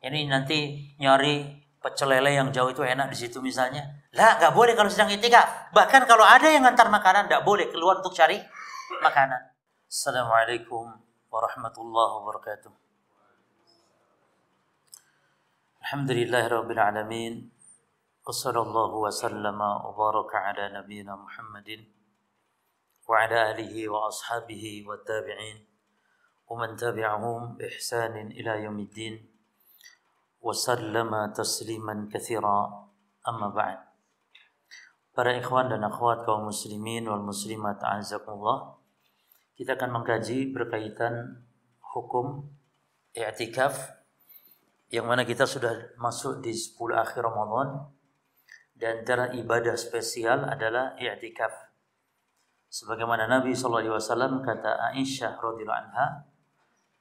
Ini nanti nyari pecel lele yang jauh itu enak di situ misalnya. Lah, nggak boleh kalau sedang i'tikaf. Bahkan kalau ada yang ngantar makanan, nggak boleh keluar untuk cari makanan. Assalamualaikum warahmatullahi wabarakatuh. Alhamdulillahirabbil alamin. Wassallallahu wasallama wa baraka ala nabiyyina Muhammadin wa ala alihi wa ashabihi wa tabi'in wa man tabi'ahum bi ihsanin ila yaumiddin wa sallama tasliman katsira. Amma ba'd. Para ikhwan dan akhwat kaum muslimin wal muslimat a'azakumullah, kita akan mengkaji berkaitan hukum i'tikaf, yang mana kita sudah masuk di 10 akhir Ramadan, dan antara ibadah spesial adalah i'tikaf. Sebagaimana Nabi SAW kata Aisyah radhiyallahu anha,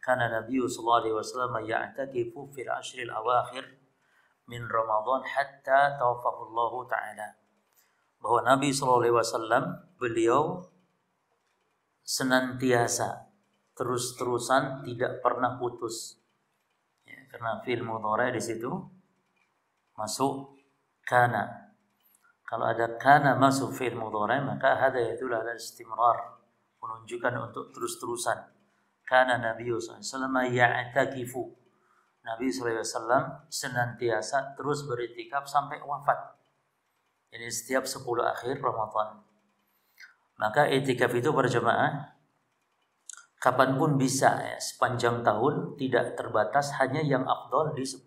kana Nabi SAW ya'takifu fil ashril awakhir min Ramadan hatta tawaffahu Allah Ta'ala. Bahwa Nabi SAW beliau senantiasa terus-terusan tidak pernah putus. Ya, karena fi'il mudhari di situ masuk kana. Kalau ada kana masuk fi'il mudhari maka hada yadullu ala istimrar, menunjukkan untuk terus-terusan. Kana Nabi SAW ya'takifu. Nabi SAW senantiasa terus beritikaf sampai wafat. Ini setiap 10 akhir Ramadan. Maka itikaf itu berjamaah kapanpun bisa, ya, sepanjang tahun, tidak terbatas, hanya yang afdal di 10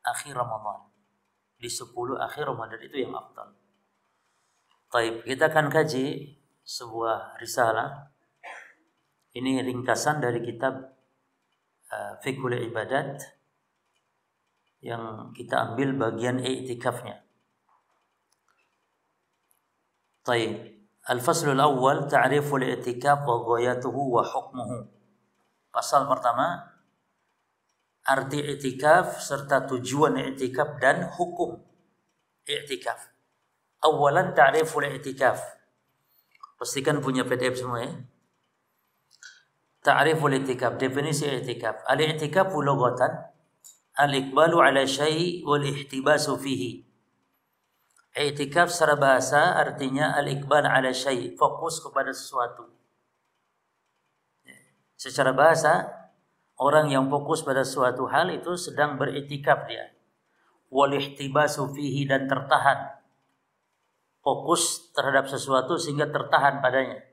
akhir Ramadan. Di 10 akhir Ramadan itu yang afdal. Baik, kita akan kaji sebuah risalah. Ini ringkasan dari kitab Fiqhul Ibadat yang kita ambil bagian i'tikafnya. Baik. Al-faslul awal ta'riful i'tikaf wa ghayatuhu wa hukmuhu. Pasal pertama, arti i'tikaf serta tujuan i'tikaf dan hukum i'tikaf. Awalan ta'riful i'tikaf. Pastikan punya PDF semua, ya. Ta'riful i'tikaf, definisi i'tikaf. Al-i'tikafu lughatan al-iqbalu ala syai' wal ihtibasu fihi. I'tikaf secara bahasa artinya al-iqbal ala syai', fokus kepada sesuatu. Secara bahasa, orang yang fokus pada suatu hal itu sedang beriktikaf dia. Wal ihtibasu fihi, dan tertahan. Fokus terhadap sesuatu sehingga tertahan padanya.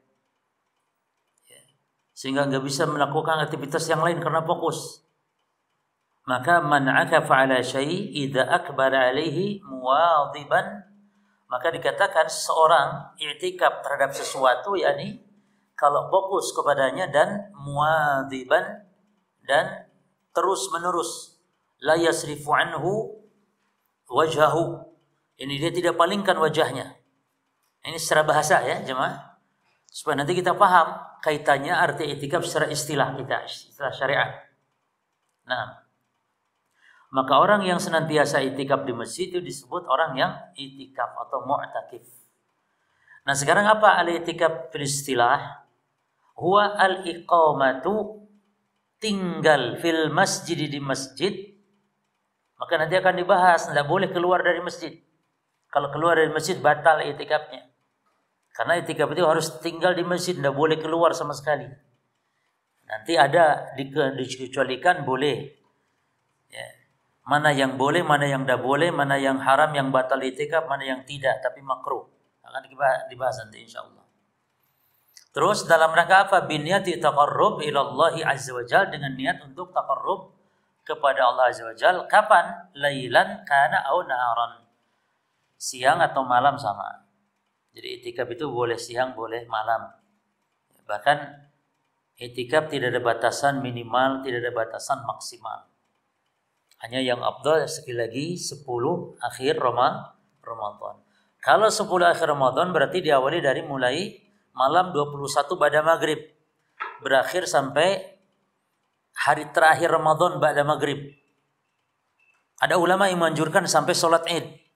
Sehingga nggak bisa melakukan aktivitas yang lain karena fokus. Maka man 'akafa 'ala syai' idza akbara 'alaihi muwadhiban, maka dikatakan seorang i'tikaf terhadap sesuatu, yakni kalau fokus kepadanya dan muwadhiban, dan terus menerus, la yasrifu anhu wajhahu, ini dia tidak palingkan wajahnya. Ini secara bahasa, ya jemaah, supaya nanti kita paham kaitannya arti i'tikaf secara istilah kita, istilah syariat. Nah, maka orang yang senantiasa i'tikaf di masjid itu disebut orang yang i'tikaf atau mu'takif. Nah, sekarang apa al-i'tikaf fil istilah? Huwa al-iqamatu, tinggal fil masjid, di masjid. Maka nanti akan dibahas, tidak boleh keluar dari masjid. Kalau keluar dari masjid batal i'tikafnya. Karena i'tikaf itu harus tinggal di masjid, tidak boleh keluar sama sekali. Nanti ada dikecualikan boleh. Ya. Mana yang boleh, mana yang tidak boleh, mana yang haram, yang batal i'tikaf, mana yang tidak, tapi makruh. Akan dibahas nanti insyaallah. Terus dalam rangka apa? Binniyati taqarrub ila Allah azza wajal, dengan niat untuk taqarrub kepada Allah azza wajal. Kapan? Lailan kana au naharan. Siang atau malam sama. Jadi i'tikaf itu boleh siang, boleh malam. Bahkan i'tikaf tidak ada batasan minimal, tidak ada batasan maksimal. Hanya yang afdal sekali lagi 10 akhir Ramadan. Kalau 10 akhir Ramadan berarti diawali dari mulai malam 21 ba'da maghrib, berakhir sampai hari terakhir Ramadan ba'da maghrib. Ada ulama yang menganjurkan sampai sholat Id.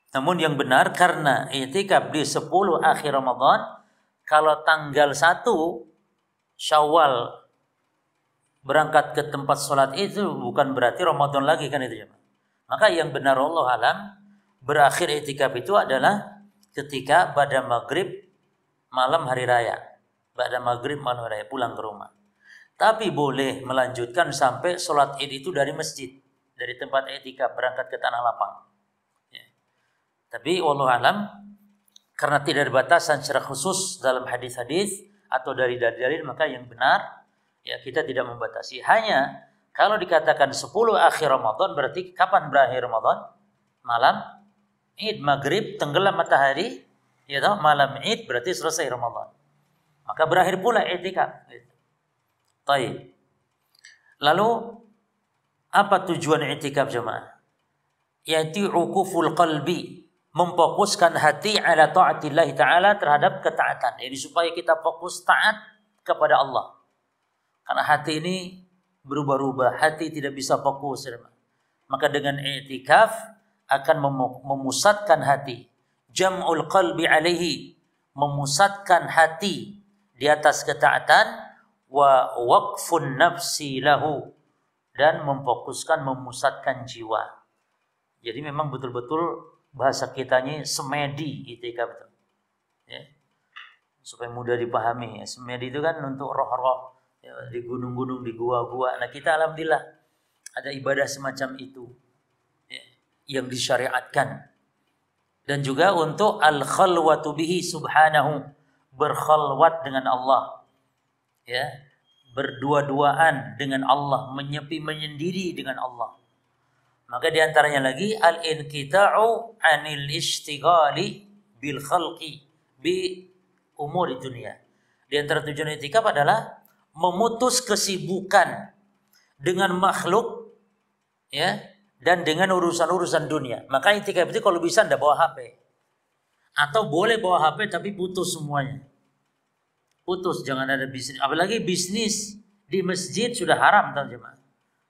Namun yang benar, karena i'tikaf di 10 akhir Ramadan, kalau tanggal 1 Syawal berangkat ke tempat sholat itu bukan berarti Ramadan lagi kan itu ya. Maka yang benar Allah alam, berakhir i'tikaf itu adalah ketika pada maghrib malam hari raya. Pada maghrib malam hari raya pulang ke rumah. Tapi boleh melanjutkan sampai sholat id itu dari masjid. Dari tempat i'tikaf berangkat ke tanah lapang. Ya. Tapi wallahu alam, karena tidak ada batasan secara khusus dalam hadis-hadis atau dari dalil, maka yang benar ya kita tidak membatasi. Hanya kalau dikatakan 10 akhir Ramadan berarti kapan berakhir Ramadan? Malam Id, maghrib, tenggelam matahari, ya tahu, malam Id berarti selesai Ramadan. Maka berakhir pula i'tikaf. Baik. Lalu apa tujuan i'tikaf jemaah? Yaitu ukuful qalbi, memfokuskan hati ala ta'atillah ta'ala, terhadap ketaatan. Jadi supaya kita fokus taat kepada Allah. Karena hati ini berubah-ubah, hati tidak bisa fokus. Maka dengan i'tikaf akan memusatkan hati. Jam'ul qalbi alaihi, memusatkan hati di atas ketaatan, wa waqfun nafsi lahu, dan memfokuskan, memusatkan jiwa. Jadi memang betul-betul bahasa kitanya semedi i'tikaf itu. Ya. Supaya mudah dipahami ya. Semedi itu kan untuk roh-roh ya, di gunung-gunung, di gua-gua. Nah, kita alhamdulillah ada ibadah semacam itu ya, yang disyariatkan. Dan juga untuk al-khalwatu bihi subhanahu, berkhalwat dengan Allah. Ya, berdua-duaan dengan Allah, menyepi menyendiri dengan Allah. Maka diantaranya lagi al-inqita'u 'anil istighali bil khalqi bi umuri dunia. Di antara tujuan i'tikaf adalah memutus kesibukan dengan makhluk ya, dan dengan urusan-urusan dunia. Maka i'tikaf itu kalau bisa enggak bawa HP. Atau boleh bawa HP tapi putus semuanya. Putus, jangan ada bisnis. Apalagi bisnis di masjid sudah haram teman-teman.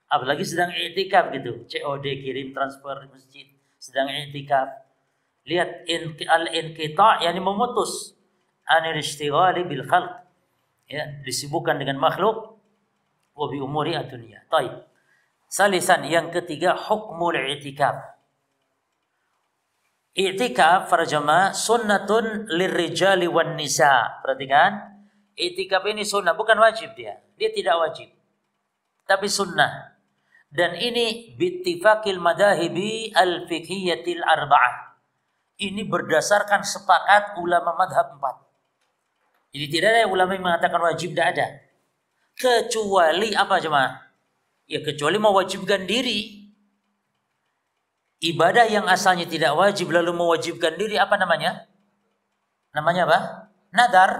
Apalagi sedang i'tikaf gitu. COD, kirim transfer di masjid. Sedang i'tikaf. Lihat al-inqita' yani memutus. Anil istighali bil khalq. Ya, disibukkan dengan makhluk. Wa bi umuri ad-dunya. Baik. Salisan, yang ketiga, hukmul i'tikaf. I'tikaf para jamaah sunnatun lirrijali wan nisa. Perhatikan. I'tikaf ini sunnah, bukan wajib dia. Dia tidak wajib. Tapi sunnah. Dan ini bittifaqil madahibi al-fiqhiyatil arba'ah. Ini berdasarkan sepakat ulama madhab 4. Jadi tidak ada ulama yang mengatakan wajib, tidak ada. Kecuali apa jemaah? Ya kecuali mewajibkan diri. Ibadah yang asalnya tidak wajib lalu mewajibkan diri, apa namanya? Namanya apa? Nadar.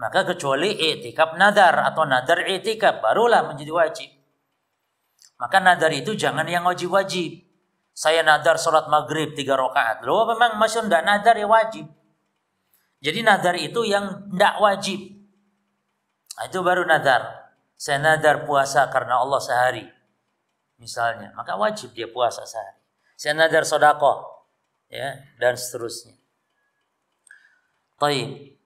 Maka kecuali i'tikaf nadar atau nadar i'tikaf barulah menjadi wajib. Maka nadar itu jangan yang wajib-wajib. Saya nadar sholat maghrib 3 rakaat. Loh memang masih enggak nadar ya wajib. Jadi nadar itu yang enggak wajib. Nah, itu baru nadar. Saya nadar puasa karena Allah sehari. Misalnya. Maka wajib dia puasa sehari. Saya nadar sedekah. Ya, dan seterusnya. Baik.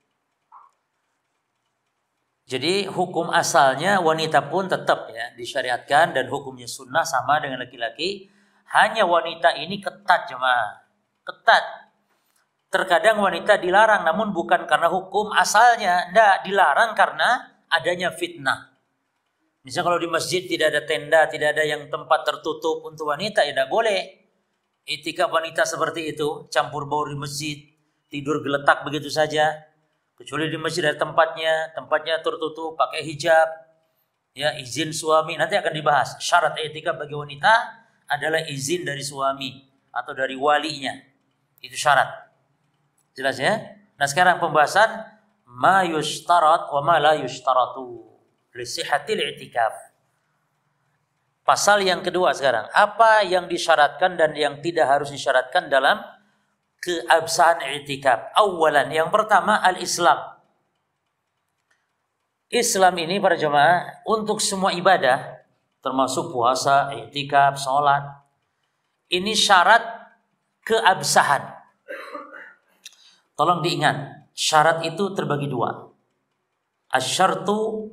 Jadi hukum asalnya wanita pun tetap ya disyariatkan dan hukumnya sunnah sama dengan laki-laki. Hanya wanita ini ketat jemaah. Ketat. Terkadang wanita dilarang namun bukan karena hukum asalnya. Tidak, dilarang karena adanya fitnah. Misalnya kalau di masjid tidak ada tenda, tidak ada yang tempat tertutup untuk wanita, ya tidak boleh. I'tikaf wanita seperti itu, campur baur di masjid, tidur geletak begitu saja. Kecuali di masjid ada tempatnya tertutup, pakai hijab, ya izin suami. Nanti akan dibahas. Syarat i'tikaf bagi wanita adalah izin dari suami atau dari walinya. Itu syarat. Jelas ya? Nah sekarang pembahasan ma yushtarat wa ma la yushtaratu li sihhatil i'tikaf. Pasal yang kedua sekarang. Apa yang disyaratkan dan yang tidak harus disyaratkan dalam keabsahan i'tikaf. Awalan, yang pertama al-Islam. Islam ini para jemaah untuk semua ibadah termasuk puasa, i'tikaf, salat. Ini syarat keabsahan. Tolong diingat, syarat itu terbagi dua. Asyartu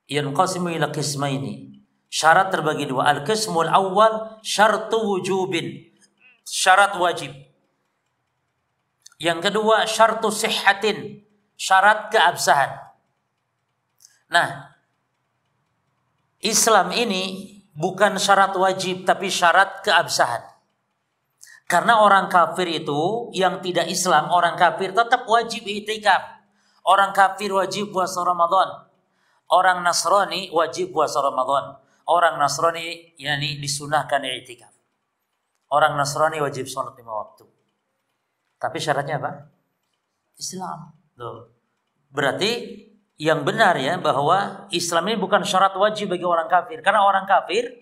yanqasimu ila qismaini. Syarat terbagi dua. Al-qismul awal syartu wujubin. Syarat wajib. Yang kedua syartu sihhatin. Syarat keabsahan. Nah, Islam ini bukan syarat wajib tapi syarat keabsahan. Karena orang kafir itu yang tidak Islam, orang kafir tetap wajib i'tikaf. Orang kafir wajib puasa Ramadan. Orang Nasrani wajib puasa Ramadan. Orang Nasrani yakni disunahkan i'tikaf. Orang Nasrani wajib sholat 5 waktu. Tapi syaratnya apa? Islam. Loh. Berarti yang benar ya bahwa Islam ini bukan syarat wajib bagi orang kafir. Karena orang kafir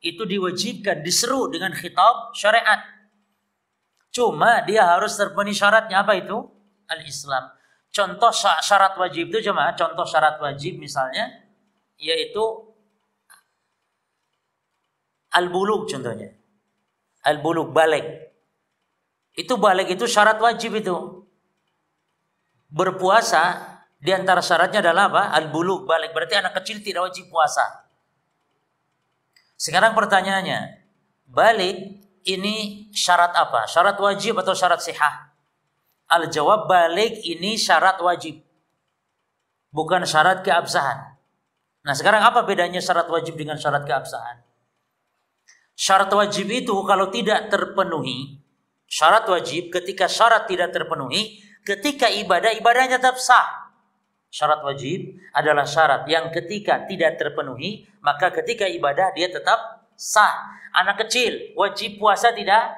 itu diwajibkan, diseru dengan khitab syariat. Cuma dia harus terpenuhi syaratnya. Apa itu? Al-Islam. Contoh syarat wajib itu jemaah, contoh syarat wajib misalnya yaitu al-bulugh contohnya. Al-bulugh, balik. Itu balik itu syarat wajib itu. Berpuasa di antara syaratnya adalah apa? Al-bulugh, balik. Berarti anak kecil tidak wajib puasa. Sekarang pertanyaannya, balik ini syarat apa? Syarat wajib atau syarat sihah? Al-jawab, balik ini syarat wajib. Bukan syarat keabsahan. Nah sekarang apa bedanya syarat wajib dengan syarat keabsahan? Syarat wajib itu kalau tidak terpenuhi, syarat wajib ketika syarat tidak terpenuhi, ketika ibadahnya tetap sah. Syarat wajib adalah syarat yang ketika tidak terpenuhi, maka ketika ibadah dia tetap sah. Anak kecil wajib puasa tidak?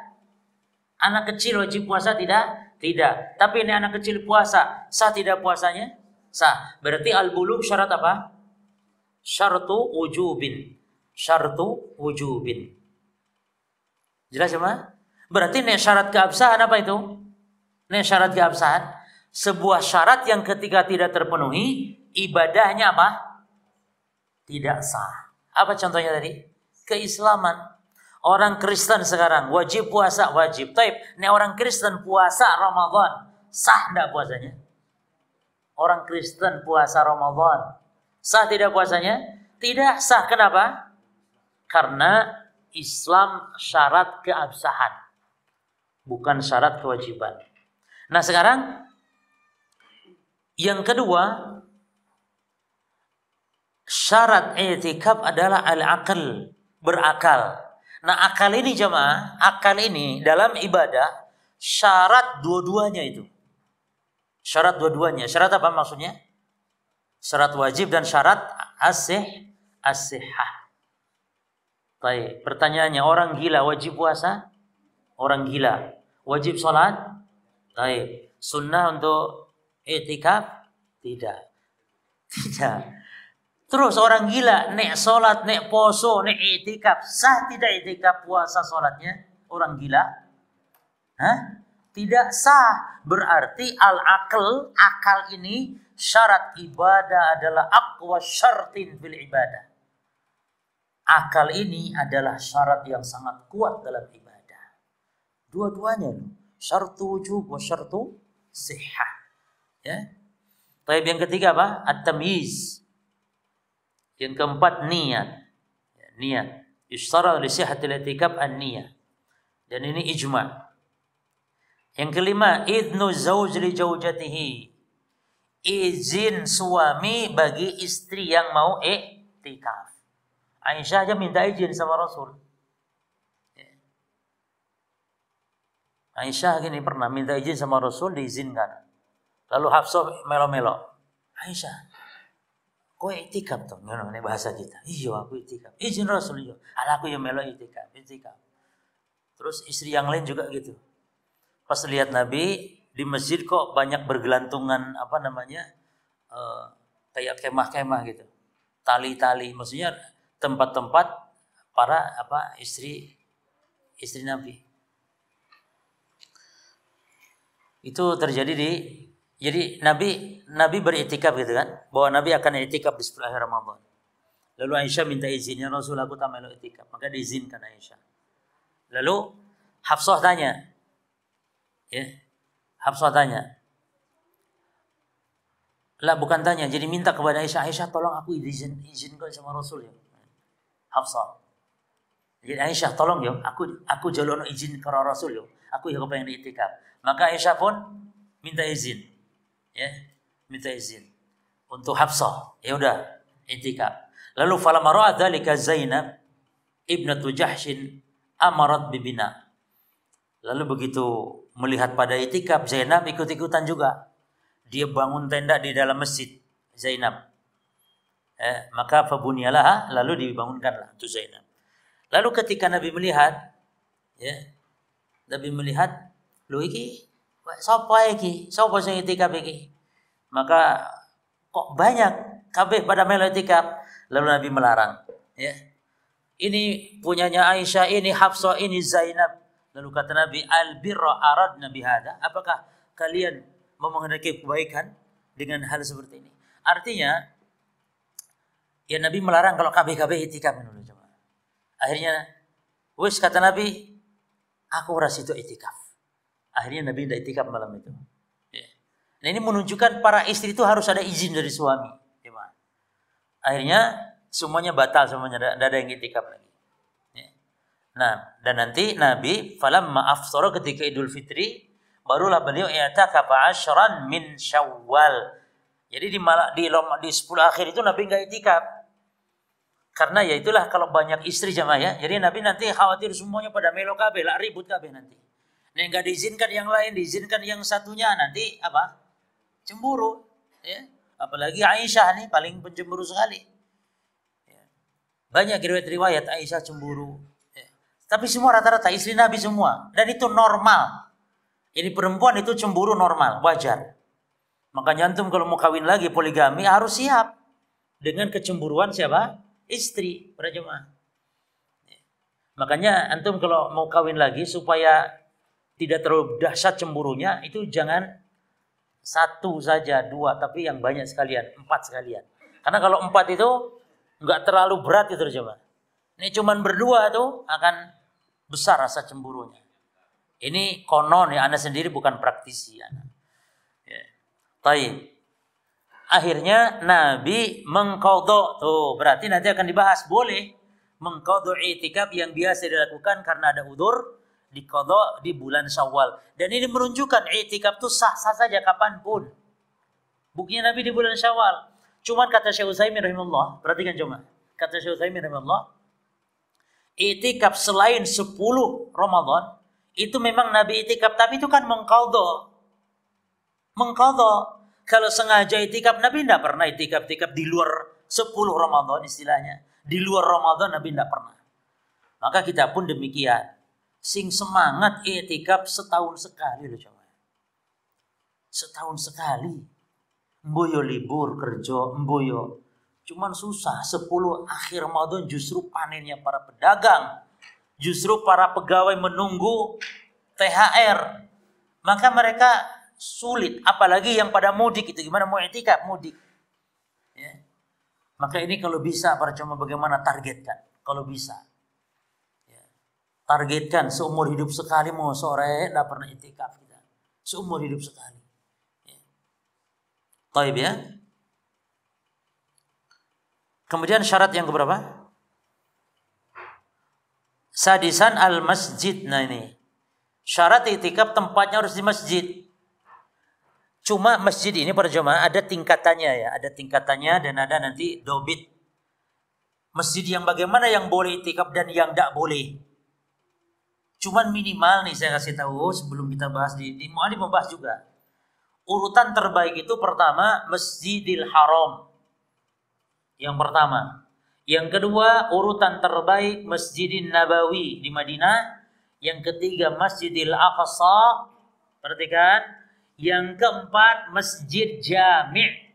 Anak kecil wajib puasa tidak? Tidak. Tapi ini anak kecil puasa, sah tidak puasanya? Sah. Berarti al-bulugh syarat apa? Syartu wujubin. Syartu wujubin. Jelas ya? Berarti ini syarat keabsahan apa itu? Ini syarat keabsahan. Sebuah syarat yang ketika tidak terpenuhi, ibadahnya apa? Tidak sah. Apa contohnya tadi? Keislaman. Orang Kristen sekarang wajib puasa, wajib. Taib, ini orang Kristen puasa Ramadan, sah tidak puasanya? Orang Kristen puasa Ramadan, sah tidak puasanya? Tidak sah. Kenapa? Karena Islam syarat keabsahan, bukan syarat kewajiban. Nah sekarang yang kedua, syarat i'tikaf adalah al-aql, berakal. Nah akal ini jemaah, akal ini dalam ibadah syarat dua-duanya itu. Syarat dua-duanya. Syarat apa maksudnya? Syarat wajib dan syarat as-sihhah. Baik, pertanyaannya, orang gila wajib puasa? Orang gila wajib sholat? Baik, sunnah untuk i'tikaf? Tidak. Tidak. Terus orang gila nek sholat, nek poso, nek i'tikaf, sah tidak i'tikaf puasa sholatnya? Orang gila? Hah? Tidak sah. Berarti al-aql, akal ini syarat ibadah adalah aqwa syartin fil ibadah. Akal ini adalah syarat yang sangat kuat dalam ibadah. Dua-duanya, syartu wujub wa syartu sihhah. Ya. Baik, yang ketiga apa? At-tamyiz. Yang keempat niat. Ya, niat. Yushtara li sihhatil i'tikaf an-niyah. Dan ini ijma'. Yang kelima, idnu zauj li zaujatihi. Izin suami bagi istri yang mau i'tikaf. Aisyah aja minta izin sama Rasul. Aisyah gini pernah minta izin sama Rasul, diizinkan. Lalu Hafsah melo-melo. Aisyah, kau i'tikaf tuh, ini bahasa kita. Iya aku i'tikaf. Izin Rasul iya. Aku yang melo i'tikaf. Terus istri yang lain juga gitu. Pas lihat Nabi di masjid kok banyak bergelantungan kayak kemah-kemah gitu. Tali-tali, maksudnya tempat-tempat para istri Nabi. Itu terjadi jadi Nabi beriktikaf gitu kan, bahwa Nabi akan iktikaf di 10 akhir Ramadan. Lalu Aisyah minta izinnya, Rasul aku tak mau iktikaf, maka diizinkan Aisyah. Lalu Hafsah tanya, Lah bukan tanya, jadi minta kepada Aisyah, Aisyah tolong aku izinkan sama Rasul ya. Hafsah. Jadi Aisyah tolong ya, aku jalur izin ke Rasul ya. Aku ya kepengen itikaf. Maka Aisyah pun minta izin. Ya, minta izin untuk Hafsah. Ya udah, itikaf. Lalu falamma ra'at dzalika Zainab ibnatu Jahsyin amarat bibina. Lalu begitu melihat pada itikaf, Zainab ikut-ikutan juga. Dia bangun tenda di dalam masjid, Zainab. Maka fabuniyalah, lalu dibangunkanlah untuk Zainab. Lalu ketika Nabi melihat, ya, Nabi melihat, lho iki, sapa iki? Sapa sing itikaf iki? Maka kok banyak kabeh pada melu itikaf. Lalu Nabi melarang, ya. Ini punyanya Aisyah, ini Hafsah, ini Zainab. Lalu kata Nabi, al-birra aradna bihada. Apakah kalian menghendaki kebaikan dengan hal seperti ini? Artinya, ya Nabi melarang kalau kabeh-kabeh itikaf menurut jemaah. Akhirnya, wis kata Nabi, aku ras itu itikaf. Akhirnya Nabi tidak itikaf malam itu. Ya. Nah ini menunjukkan para istri itu harus ada izin dari suami. Jemaah. Akhirnya semuanya batal, semuanya tidak ada yang itikaf lagi. Ya. Nah dan nanti Nabi falamma afsara ketika Idul Fitri, barulah beliau i'takafa 'ashran min Syawal. Jadi di 10 akhir itu Nabi enggak itikaf. Karena ya itulah kalau banyak istri jamaah ya. Jadi Nabi nanti khawatir semuanya pada melo kabeh, lah ribut kabeh nanti. Nah enggak diizinkan yang lain, diizinkan yang satunya, nanti apa? Cemburu, ya. Apalagi Aisyah nih paling pencemburu sekali. Ya. Banyak riwayat Aisyah cemburu. Ya. Tapi semua rata-rata istri Nabi semua, dan itu normal. Ini perempuan itu cemburu normal, wajar. Makanya antum kalau mau kawin lagi poligami harus siap dengan kecemburuan siapa? Istri, para jemaah. Makanya antum kalau mau kawin lagi supaya tidak terlalu dahsyat cemburunya, itu jangan satu saja, dua, tapi yang banyak sekalian, 4 sekalian. Karena kalau 4 itu nggak terlalu berat itu jemaah. Ini cuman berdua tuh akan besar rasa cemburunya. Ini konon ya, Anda sendiri bukan praktisi. Ya. Baik. Akhirnya Nabi mengqadha. Tuh, berarti nanti akan dibahas boleh mengqadha i'tikaf yang biasa dilakukan karena ada udzur, diqadha di bulan Syawal. Dan ini menunjukkan i'tikaf itu sah-sah saja kapanpun. Buktinya Nabi di bulan Syawal. Cuman kata Syekh Utsaimin rahimahullah, perhatikan cuma. Kata Syekh Utsaimin rahimahullah, i'tikaf selain 10 Ramadan itu memang Nabi i'tikaf, tapi itu kan mengqadha. Mengqadha. Kalau sengaja itikaf, Nabi tidak pernah itikaf di luar 10 Ramadan istilahnya. Di luar Ramadan Nabi tidak pernah. Maka kita pun demikian. Sing semangat itikaf setahun sekali loh coba. Setahun sekali. Mboyo libur kerja, mboyo. Cuman susah 10 akhir Ramadan justru panennya para pedagang. Justru para pegawai menunggu THR. Maka mereka sulit, apalagi yang pada mudik itu gimana mau i'tikaf mudik. Ya. Maka ini kalau bisa para cuma bagaimana targetkan, kalau bisa. Ya. Targetkan seumur hidup sekali mau sore enggak pernah i'tikaf kita. Seumur hidup sekali. Ya. Baik ya. Kemudian syarat yang keberapa? Sadisan al-masjid. Nah ini. Syarat i'tikaf tempatnya harus di masjid. Cuma masjid ini para jemaah ada tingkatannya ya, ada tingkatannya dan ada nanti dobit. Masjid yang bagaimana yang boleh i'tikaf dan yang tidak boleh. Cuman minimal nih saya kasih tahu sebelum kita bahas di Mu'alif membahas juga. Urutan terbaik itu pertama Masjidil Haram. Yang pertama. Yang kedua urutan terbaik Masjidin Nabawi di Madinah. Yang ketiga Masjidil Aqsa. Perhatikan. Yang keempat Masjid Jami'.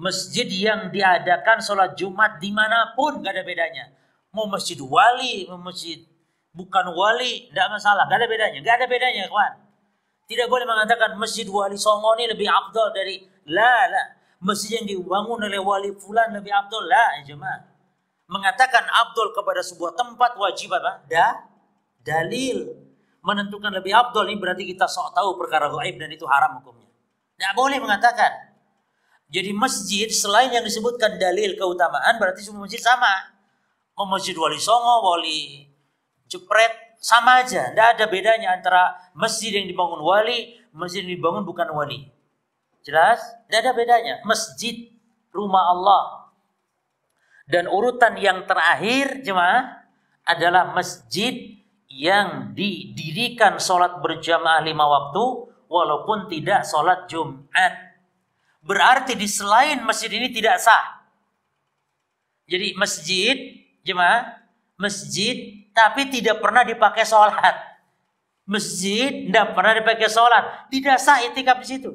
Masjid yang diadakan sholat Jumat dimanapun gak ada bedanya. Mau masjid wali, mau masjid bukan wali, tidak masalah, gak ada bedanya. Gak ada bedanya kawan. Tidak boleh mengatakan masjid wali Songo ini lebih afdal dari la. Masjid yang dibangun oleh wali fulan lebih afdal la jemaah. Mengatakan afdal kepada sebuah tempat wajib apa? Dalil. Menentukan lebih afdal ini berarti kita sok tahu perkara gaib dan itu haram hukumnya. Tidak boleh mengatakan. Jadi masjid selain yang disebutkan dalil keutamaan berarti semua masjid sama. Mau masjid Wali Songo, Wali Jepret sama aja. Tidak ada bedanya antara masjid yang dibangun wali, masjid yang dibangun bukan wali. Jelas? Tidak ada bedanya. Masjid, rumah Allah. Dan urutan yang terakhir jemaah adalah masjid yang didirikan sholat berjamaah 5 waktu walaupun tidak sholat Jumat. Berarti di selain masjid ini tidak sah. Jadi masjid, jemaah, masjid tapi tidak pernah dipakai sholat. Masjid tidak pernah dipakai sholat. Tidak sah itikaf di situ.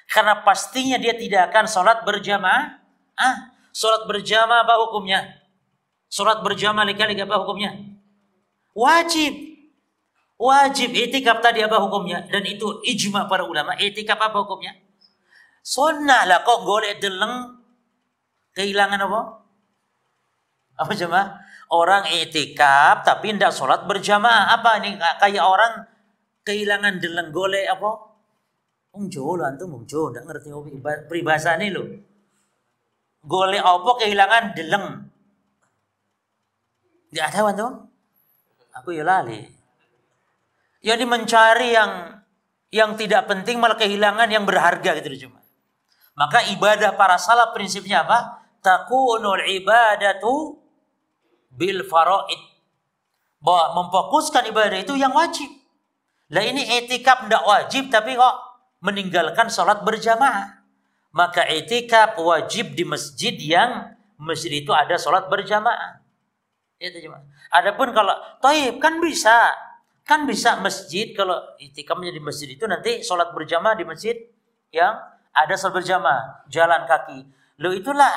Karena pastinya dia tidak akan sholat berjamaah. Sholat berjamaah apa hukumnya? Sholat berjamaah lika-lika apa hukumnya? Wajib. Wajib. Itikaf tadi apa hukumnya? Dan itu ijma para ulama. Itikaf apa hukumnya? Sunnah lah, kok golek deleng kehilangan apa? Apa jemaah? Orang itikaf tapi tidak sholat berjamaah. Apa ini? Kayak orang kehilangan deleng golek apa? Jauh antum jauh, tidak ngerti peribahasa ini loh. Golek apa kehilangan deleng? Tidak ada antum? Aku ya lali. Jadi mencari yang tidak penting malah kehilangan yang berharga gitu loh cuma. Maka ibadah para salaf prinsipnya apa? Takunul ibadatu bil faraid. Bahwa memfokuskan ibadah itu yang wajib. Lah ini itikaf tidak wajib tapi kok meninggalkan sholat berjamaah. Maka itikaf wajib di masjid yang masjid itu ada sholat berjamaah. Itu cuma. Adapun kalau toib kan bisa masjid kalau itikafnya di masjid itu nanti sholat berjamaah di masjid yang ada sholat berjamaah, jalan kaki. Loh itulah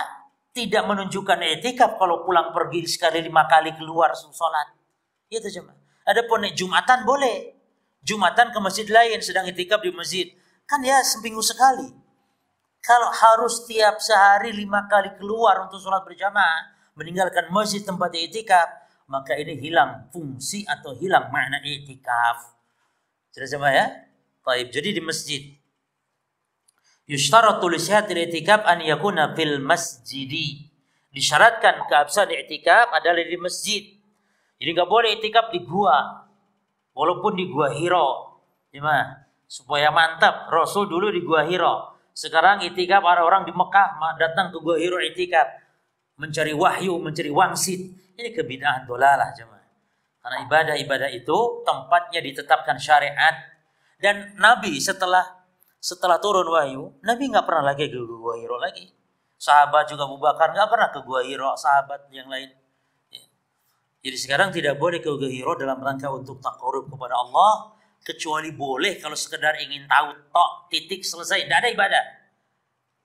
tidak menunjukkan itikaf kalau pulang pergi sekali 5 kali keluar sholat. Itu cuma. Adapun Jumatan boleh. Jumatan ke masjid lain sedang itikaf di masjid. Kan ya seminggu sekali. Kalau harus tiap sehari 5 kali keluar untuk sholat berjamaah, meninggalkan masjid tempat itikaf, maka ini hilang fungsi atau hilang makna itikaf. Jelas sama ya? Baik, jadi di masjid. Yushtaratu li sihhatil i'tikaf an yakuna fil masjidi. Disyaratkan keabsahan i'tikaf adalah di masjid. Jadi enggak boleh i'tikaf di gua. Walaupun di gua Hira. Gimana? Supaya mantap. Rasul dulu di gua Hira. Sekarang i'tikaf orang di Mekah datang ke gua Hira i'tikaf. Mencari wahyu, mencari wangsit. Ini kebid'ahan dolalah jemaah. Karena ibadah-ibadah itu tempatnya ditetapkan syariat. Dan Nabi setelah turun wahyu, Nabi nggak pernah lagi ke Gua Hira lagi. Sahabat juga Abu Bakar nggak pernah ke Gua Hira, sahabat yang lain. Ya. Jadi sekarang tidak boleh ke Gua Hira dalam rangka untuk taqarrub kepada Allah, kecuali boleh kalau sekedar ingin tahu tok titik selesai, tidak ada ibadah.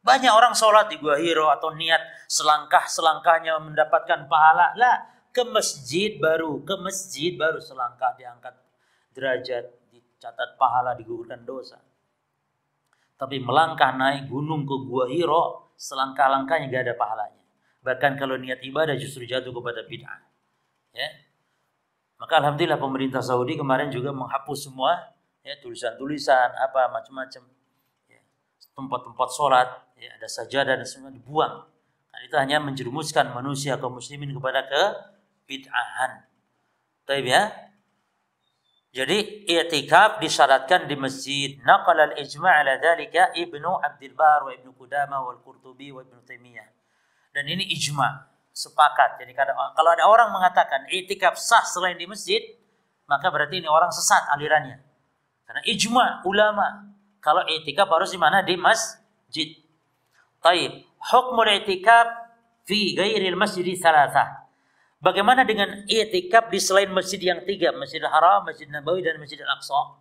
Banyak orang sholat di Gua Hira atau niat selangkah-selangkahnya mendapatkan pahala. Lah, ke masjid baru selangkah diangkat derajat, dicatat pahala, digugurkan dosa. Tapi melangkah naik gunung ke Gua Hira, selangkah-langkahnya gak ada pahalanya. Bahkan kalau niat ibadah justru jatuh kepada bid'ah. Ya. Maka alhamdulillah pemerintah Saudi kemarin juga menghapus semua ya, tulisan-tulisan apa macam-macam. Ya. Tempat-tempat sholat, ya, ada sajadah dan semua dibuang. Dan itu hanya menjerumuskan manusia kaum muslimin kepada kebid'ahan. Taib ya. Jadi i'tikaf disyaratkan di masjid. Naqala al-ijma' ala dzalika Ibnu Abdul Bar wa Ibnu Qudamah wal Qurtubi wa Ibnu Taimiyah. Dan ini ijma', sepakat. Jadi kalau ada orang mengatakan i'tikaf sah selain di masjid, maka berarti ini orang sesat alirannya. Karena ijma' ulama kalau i'tikaf harus di mana? Di masjid. Taib. Hukmul i'tikaf fi ghairil masjid thalathah. Bagaimana dengan i'tikaf di selain masjid yang 3, Masjidil Haram, Masjid Nabawi dan Masjidil Aqsa?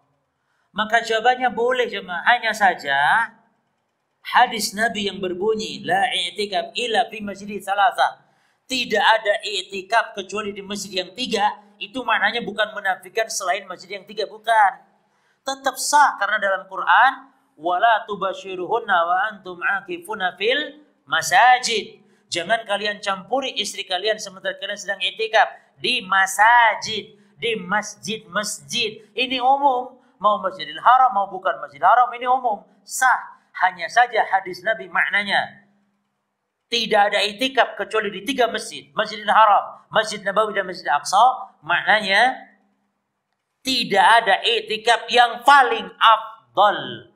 Maka jawabannya boleh jemaah. Hanya saja hadis Nabi yang berbunyi la i'tikaf illa fi masjidil thalatha. Tidak ada i'tikaf kecuali di masjid yang 3, itu maknanya bukan menafikan selain masjid yang 3, bukan. Tetap sah karena dalam Quran wala tubashiruhunna wa antum aqifuna fil masajid. Jangan kalian campuri istri kalian sementara kalian sedang i'tikaf di masajid, di masjid-masjid. Ini umum, mau Masjidil Haram mau bukan Masjidil Haram, ini umum, sah. Hanya saja hadis Nabi maknanya tidak ada itikaf kecuali di 3 masjid. Masjidil Haram, Masjid Nabawi dan Masjid Aqsa. Maknanya tidak ada itikaf yang paling afdal.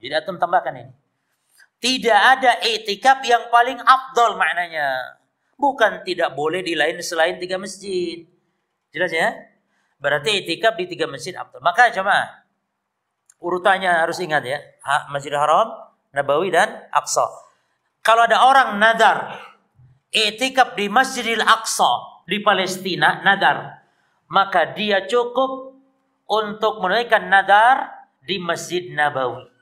Jadi antum tambahkan ini. Tidak ada itikaf yang paling afdal maknanya. Bukan tidak boleh di lain selain 3 masjid. Jelas ya? Berarti itikaf di 3 masjid afdal. Maka jemaah, urutannya harus ingat ya. Masjidil Haram, Nabawi dan Aqsa. Kalau ada orang nadar itikaf di Masjidil Aqsa di Palestina, nadar, maka dia cukup untuk menunaikan nadar di Masjid Nabawi.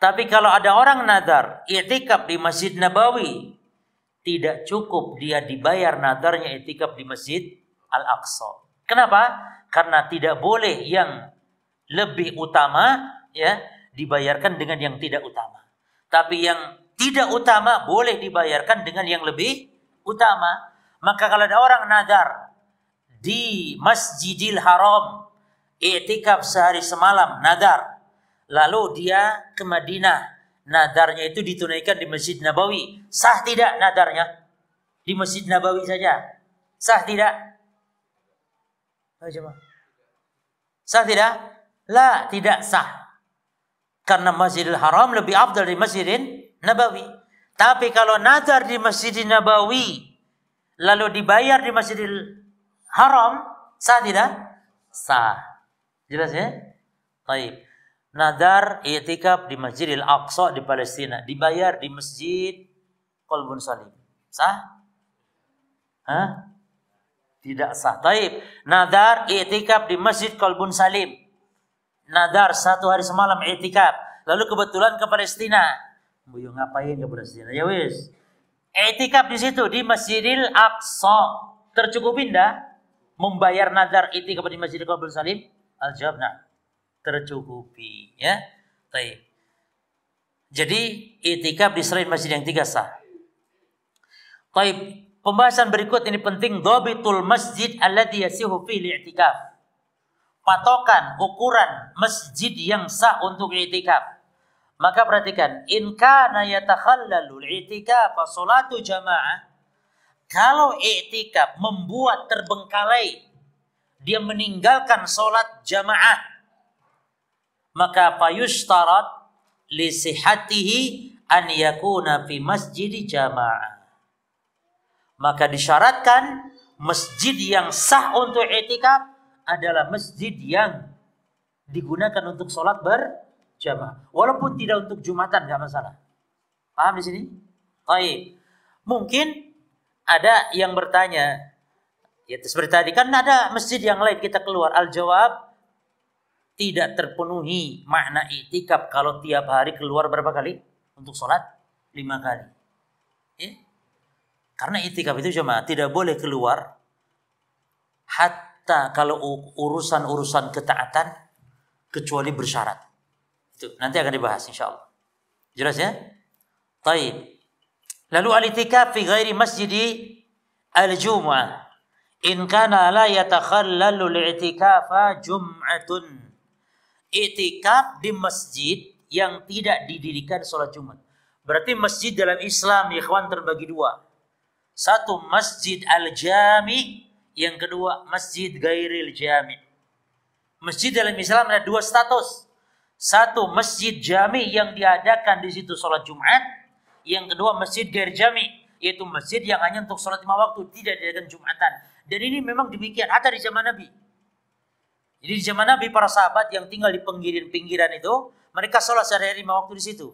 Tapi kalau ada orang nadar i'tikaf di Masjid Nabawi, tidak cukup dia dibayar nadarnya i'tikaf di Masjid Al-Aqsa. Kenapa? Karena tidak boleh yang lebih utama ya dibayarkan dengan yang tidak utama. Tapi yang tidak utama boleh dibayarkan dengan yang lebih utama. Maka kalau ada orang nadar di Masjidil Haram i'tikaf sehari semalam nadar, lalu dia ke Madinah, nadarnya itu ditunaikan di Masjid Nabawi, sah tidak nadarnya? Di Masjid Nabawi saja sah tidak? Ayo coba. Sah tidak? La, tidak sah. Karena Masjidil Haram lebih afdal dari Masjidil Nabawi. Tapi kalau nadar di Masjidil Nabawi lalu dibayar di Masjidil Haram, sah tidak? Sah. Jelas ya? Baik. Nadar i'tikaf di Masjidil Aqsa di Palestina, dibayar di Masjid Qalbun Salim. Sah? Hah? Tidak sah. Baik. Nadar i'tikaf di Masjid Qalbun Salim. Nadar 1 hari semalam i'tikaf. Lalu kebetulan ke Palestina. Buyung ngapain ke Palestina? Ya wis. I'tikaf di situ di Masjidil Aqsa. Tercukupi enggak membayar nadar i'tikaf di Masjid Qalbun Salim? Al-jawab nah. Tercukupi ya. Baik. Jadi i'tikaf di selain masjid yang 3 sah. Baik, pembahasan berikut ini penting, dhabitul masjid alladhi yasihu fihi i'tikaf. Patokan ukuran masjid yang sah untuk i'tikaf. Maka perhatikan, in kana yatakhallalu i'tikaf salatu jamaah. Kalau i'tikaf membuat terbengkalai, dia meninggalkan salat jamaah, maka fayushtarat li sihhatihi an yakuna fi masjid jamaah. Maka disyaratkan masjid yang sah untuk i'tikaf adalah masjid yang digunakan untuk sholat berjamaah. Walaupun tidak untuk Jumatan, nggak masalah. Paham di sini? Baik. Mungkin ada yang bertanya, ya seperti tadi kan ada masjid yang lain kita keluar. Al-jawab, tidak terpenuhi makna i'tikaf kalau tiap hari keluar berapa kali untuk sholat? 5 kali. Ya? Karena i'tikaf itu cuma tidak boleh keluar hatta kalau urusan-urusan ketaatan kecuali bersyarat. Itu nanti akan dibahas insyaallah. Jelas ya? Baik. Lalu al-i'tikaf fi ghairi masjidi al-jumu'ah. In kana la yatakhallalu al-i'tikafa jum'atun. I'tikaf di masjid yang tidak didirikan salat Jumat. Berarti masjid dalam Islam ya ikhwan terbagi 2. Satu masjid al-jami, yang kedua masjid ghairil jami. Masjid dalam Islam ada 2 status. Satu masjid jami yang diadakan di situ salat Jumat, yang kedua masjid ghair jami, yaitu masjid yang hanya untuk salat 5 waktu, tidak diadakan Jumatan. Dan ini memang demikian hatta di zaman Nabi. Jadi di zaman Nabi para sahabat yang tinggal di pinggiran-pinggiran itu, mereka salat sehari-hari 5 waktu di situ.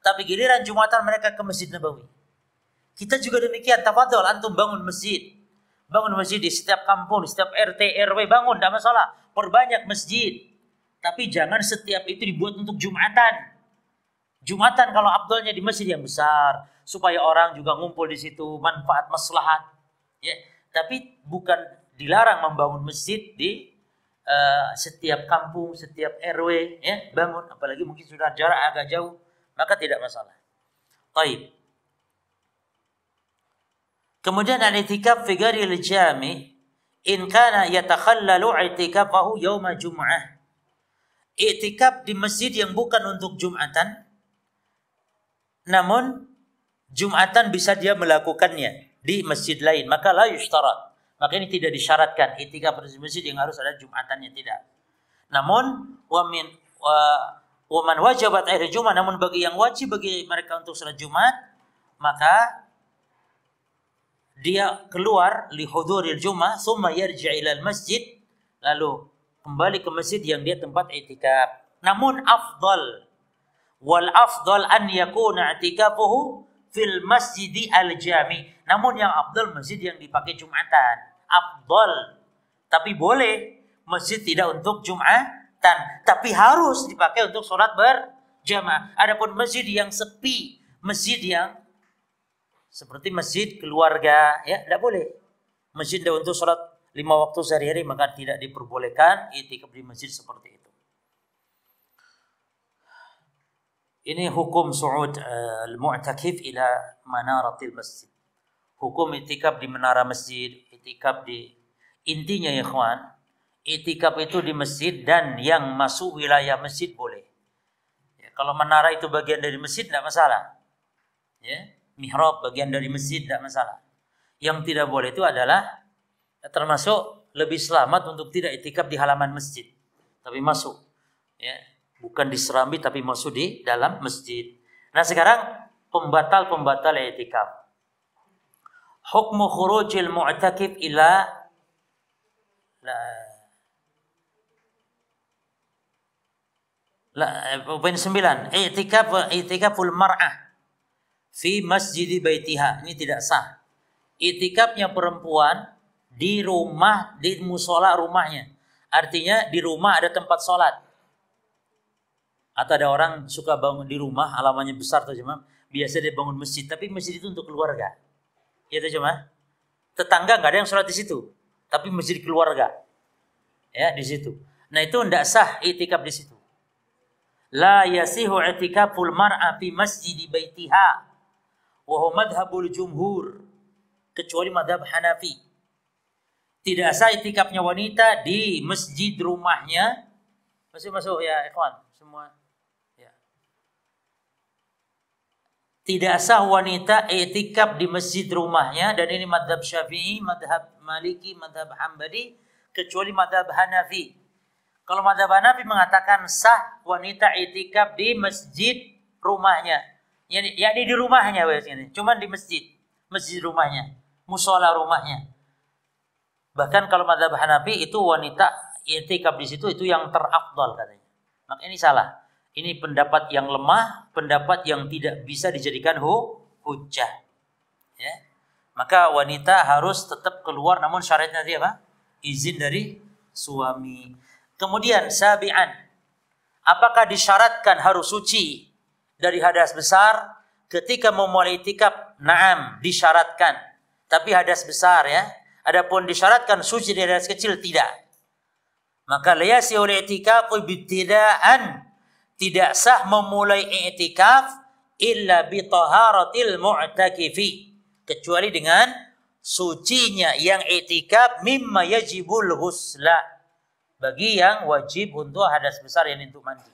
Tapi giliran Jumatan mereka ke Masjid Nabawi. Kita juga demikian, tafadhol antum bangun masjid. Bangun masjid di setiap kampung, di setiap RT, RW, bangun, tidak masalah. Perbanyak masjid. Tapi jangan setiap itu dibuat untuk Jumatan. Jumatan kalau afdalnya di masjid yang besar, supaya orang juga ngumpul di situ, manfaat maslahat. Ya, tapi bukan dilarang membangun masjid di setiap kampung, setiap RW, ya, bangun. Apalagi mungkin sudah jarak agak jauh, maka tidak masalah. Baik. Kemudian al-i'tikaf fi ghairil jami in kana yatakhallalu i'tikafahu yauma jum'ah. i'tikaf di masjid yang bukan untuk Jumatan, namun Jumatan bisa dia melakukannya di masjid lain, maka la yushtarat. Maka ini tidak disyaratkan i'tikaf di masjid yang harus ada Jumatannya, tidak. Namun wa man wajabat akhir Jumat, namun bagi yang wajib bagi mereka untuk salat Jumat, maka dia keluar li huduril Jumat, summa yarji' ila masjid, lalu kembali ke masjid yang dia tempat i'tikaf. Namun wal afdal an yakuna i'tikafuhu fil masjidi al-jami. Namun yang afdal masjid yang dipakai Jumatan. Afdal. Tapi boleh masjid tidak untuk Jumatan, tapi harus dipakai untuk sholat berjamaah. Adapun masjid yang sepi, masjid yang seperti masjid keluarga, ya tidak boleh. Masjid untuk sholat 5 waktu sehari-hari, maka tidak diperbolehkan i'tikaf di masjid seperti itu. Ini hukum su'ud al-mu'takif ila manaratil masjid. Hukum i'tikaf di menara masjid, i'tikaf di, intinya ya ikhwan, i'tikaf itu di masjid dan yang masuk wilayah masjid boleh. Ya, kalau menara itu bagian dari masjid tidak masalah. Ya, mihrab bagian dari masjid tidak masalah. Yang tidak boleh itu adalah termasuk lebih selamat untuk tidak i'tikaf di halaman masjid, tapi masuk, ya, bukan di serambi tapi masuk di dalam masjid. Nah sekarang pembatal i'tikaf. Hukmu khurujil mu'takif ila poin 9, i'tikaful mar'ah fi masjid baitiha. Ini tidak sah. I'tikafnya perempuan di rumah, di musola rumahnya. Artinya di rumah ada tempat sholat. Atau ada orang suka bangun di rumah, halamannya besar tuh cuma, biasa dia bangun masjid, tapi masjid itu untuk keluarga. Ya tuh cuma, tetangga nggak ada yang sholat di situ, tapi masjid keluarga. Ya di situ. Nah itu tidak sah i'tikaf di situ. La yasihu i'tikaful mar'a fi masjid baitiha wa huwa madhhabul jumhur, kecuali madhab Hanafi. Tidak sah i'tikafnya wanita di masjid rumahnya. Masuk ya ikhwan semua. Ya. Tidak sah wanita i'tikaf di masjid rumahnya, dan ini madhab Syafi'i, madhab Maliki, madhab Hambali, kecuali madhab Hanafi. Kalau madhab Hanafi mengatakan sah wanita i'tikaf di masjid rumahnya. Yani di rumahnya biasanya, cuman di masjid rumahnya, musola rumahnya. Bahkan kalau madhab Hanafi itu wanita i'tikaf di situ itu yang terafdal katanya. Maka ini salah. Ini pendapat yang lemah, pendapat yang tidak bisa dijadikan hujjah. Ya. Maka wanita harus tetap keluar, namun syaratnya dia apa? Izin dari suami. Kemudian sabi'an, apakah disyaratkan harus suci dari hadas besar ketika memulai i'tikaf? Naam, disyaratkan. Tapi hadas besar ya. Adapun disyaratkan suci dari hadas kecil tidak. Maka la yasi'ul i'tikafu ibtida'an, tidak sah memulai i'tikaf illa bi taharatil mu'takifi, kecuali dengan sucinya yang i'tikaf mimma yajibul husla, bagi yang wajib untuk hadas besar yang untuk mandi.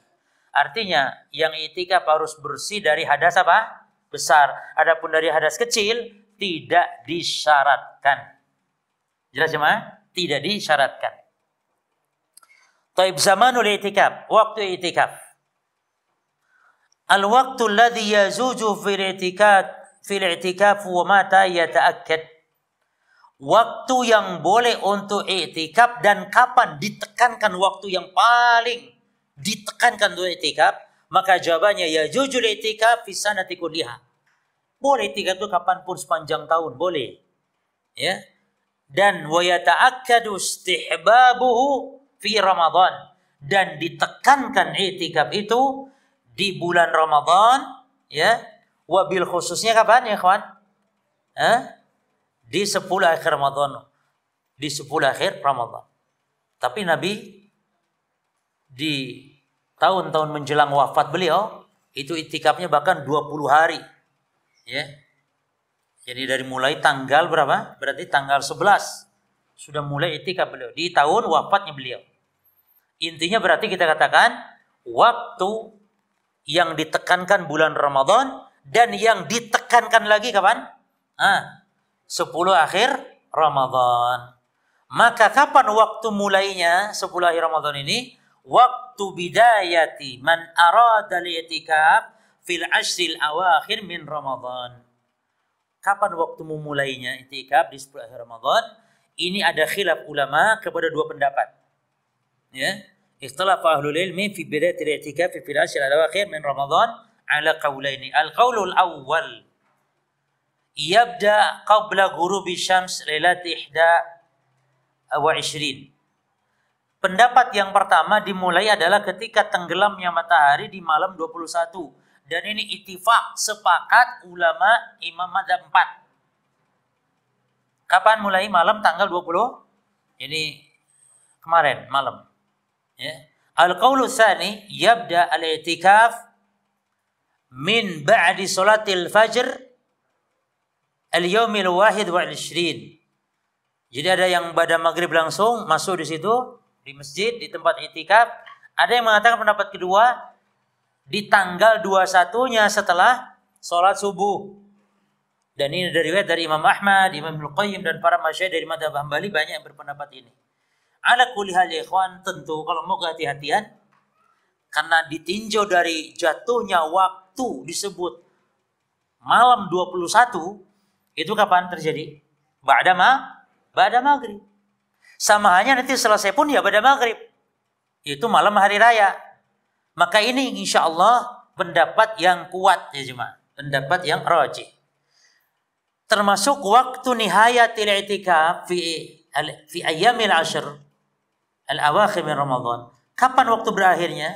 Artinya yang i'tikaf harus bersih dari hadas apa? Besar. Adapun dari hadas kecil tidak disyaratkan. Jelas jemaah? Tidak disyaratkan. Taib zamanul i'tikaf, waktu i'tikaf. Al-waqtu alladhi yazuju fil i'tikaf wa mata yata'akkad. Waktu yang boleh untuk i'tikaf dan kapan ditekankan waktu yang paling ditekankan untuk i'tikaf, maka jawabannya yajuzul i'tikaf fi sanati kulliha. Boleh i'tikaf itu kapanpun sepanjang tahun, boleh. Ya. Dan wa yata'akkadu istihbabuhu fi Ramadan, dan ditekankan i'tikaf itu di bulan Ramadan, ya. Wabil khususnya kapan ya kawan? Di 10 akhir Ramadan. Di 10 akhir Ramadan. Tapi Nabi di tahun-tahun menjelang wafat beliau itu i'tikafnya bahkan 20 hari. Ya. Jadi dari mulai tanggal berapa? Berarti tanggal 11 sudah mulai i'tikaf beliau di tahun wafatnya beliau. Intinya berarti kita katakan waktu yang ditekankan bulan Ramadan dan yang ditekankan lagi kapan? 10 akhir Ramadan. Maka kapan waktu mulainya 10 akhir Ramadan ini? Waktu bidayati man arada al-i'tikaf fil ashril awakhir min Ramadan. Kapan waktu memulainya i'tikaf di 10 akhir Ramadan? Ini ada khilaf ulama kepada dua pendapat. Ya. Ikhtalafa ahlul ilmi fi bidayatil i'tikaf fil ashril awakhir min Ramadan ala qawlaini. Al-qawlul awwal yabda qabla ghurubi syams lailati 21. Pendapat yang pertama dimulai adalah ketika tenggelamnya matahari di malam 21. Dan ini ittifaq, sepakat ulama imam madzhab 4. Kapan mulai? Malam tanggal 20? Ini kemarin malam. Ya. Al-qaulu tsani yabda al-i'tikaf min ba'di salatil fajr al-yaumil wahid wa 20. Jadi ada yang pada maghrib langsung masuk di situ, di masjid, di tempat i'tikaf. Ada yang mengatakan pendapat kedua, di tanggal 21-nya setelah sholat subuh. Dan ini dari riwayat dari Imam Ahmad, Imam Ibnu Qayyim, dan para masyayikh dari mazhab Hambali banyak yang berpendapat ini. Ala kulli hal ya ikhwan, tentu kalau mau kehati-hatian, karena ditinjau dari jatuhnya waktu disebut malam 21, itu kapan terjadi? Ba'da maghrib. Sama hanya nanti selesai pun ya pada maghrib. Itu malam hari raya. Maka ini insya Allah pendapat yang kuat ya jemaah. Pendapat yang rajih. Termasuk waktu nihayatil i'tikaf fi ayyamil ashr al-awakhir min Ramadan. Kapan waktu berakhirnya?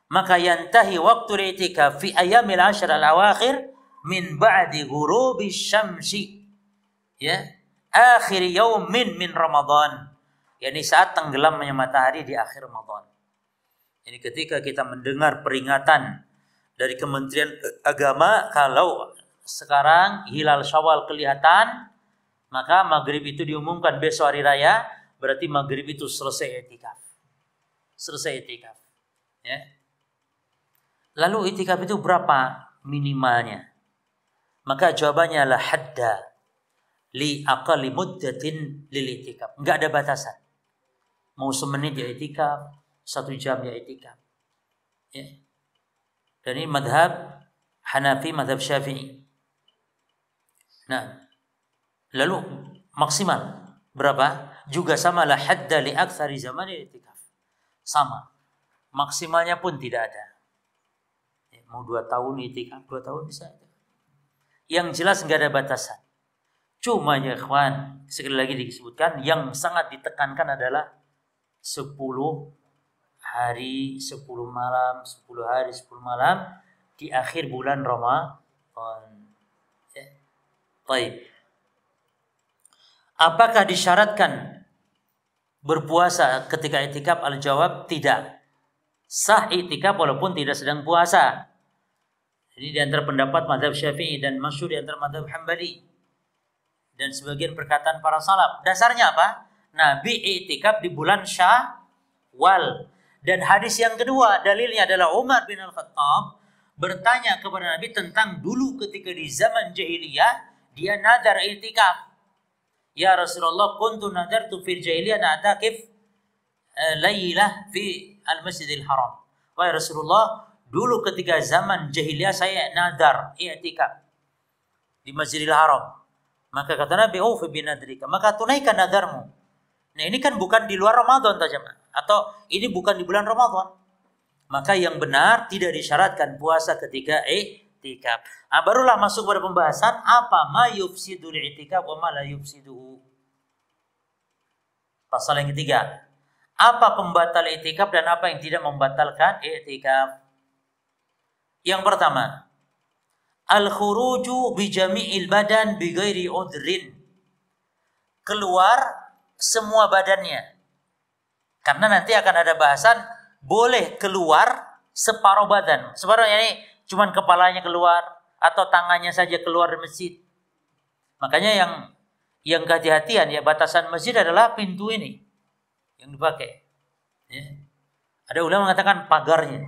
Maka yantahi waktu i'tikaf fi ayyamil ashr al-awakhir min ba'di ghurubi syamsi. Ya. Akhir yaumin min Ramadan. yakni saat tenggelamnya matahari di akhir Ramadan. Ini ketika kita mendengar peringatan dari Kementerian Agama kalau sekarang hilal Syawal kelihatan, maka maghrib itu diumumkan besok hari raya, berarti maghrib itu selesai i'tikaf. Selesai i'tikaf. Ya. Lalu i'tikaf itu berapa minimalnya? Maka jawabannya la hadda li aqalli muddatin lil i'tikaf. Enggak ada batasan. Mau semenit ya i'tikaf, 1 jam ya i'tikaf. Ya. Dan ini madhab Hanafi, madhab Syafi'i. Nah, lalu maksimal berapa? Juga sama la hadda li aktsari zaman i'tikaf. Sama. Maksimalnya pun tidak ada. Ya, mau 2 tahun i'tikaf, 2 tahun bisa. Yang jelas enggak ada batasan. Cuma ya ikhwan, sekali lagi disebutkan yang sangat ditekankan adalah 10 hari, 10 malam, 10 hari, 10 malam di akhir bulan Ramadan. Ya. Baik. Apakah disyaratkan berpuasa ketika i'tikaf? Al-jawab tidak. Sah i'tikaf walaupun tidak sedang puasa. Ini di antara pendapat mazhab Syafi'i dan masyhur di antara mazhab Hambali. Dan sebagian perkataan para salaf. Dasarnya apa? Nabi i'tikaf di bulan Syawal. Dan hadis yang kedua, dalilnya adalah Umar bin Al-Khattab bertanya kepada Nabi tentang dulu ketika di zaman jahiliyah dia nadar i'tikaf. Ya Rasulullah, kuntu nadartu fil jahiliyah na'takif laylah fi al-Masjidil Haram. Wahai Rasulullah, dulu ketika zaman jahiliyah saya nadar i'tikaf di Masjidil Haram. Maka kata Nabi, "Ufi binadrika." Maka tunaikan nadarmu. Nah, ini kan bukan di luar Ramadan tajam, atau ini bukan di bulan Ramadan. Maka yang benar tidak disyaratkan puasa ketika i'tikaf. Nah, barulah masuk pada pembahasan apa ma yufsidul i'tikaf wa ma la yufsiduhu. Pasal yang ketiga. Apa pembatal i'tikaf dan apa yang tidak membatalkan i'tikaf? Yang pertama, al-khuruju bi jami'il badan bi ghairi udhrin. Keluar semua badannya. Karena nanti akan ada bahasan boleh keluar separuh badan. Separuhnya ini cuman kepalanya keluar atau tangannya saja keluar dari masjid. Makanya yang kehati-hatian ya batasan masjid adalah pintu ini yang dipakai. Ya. Ada ulama mengatakan pagarnya.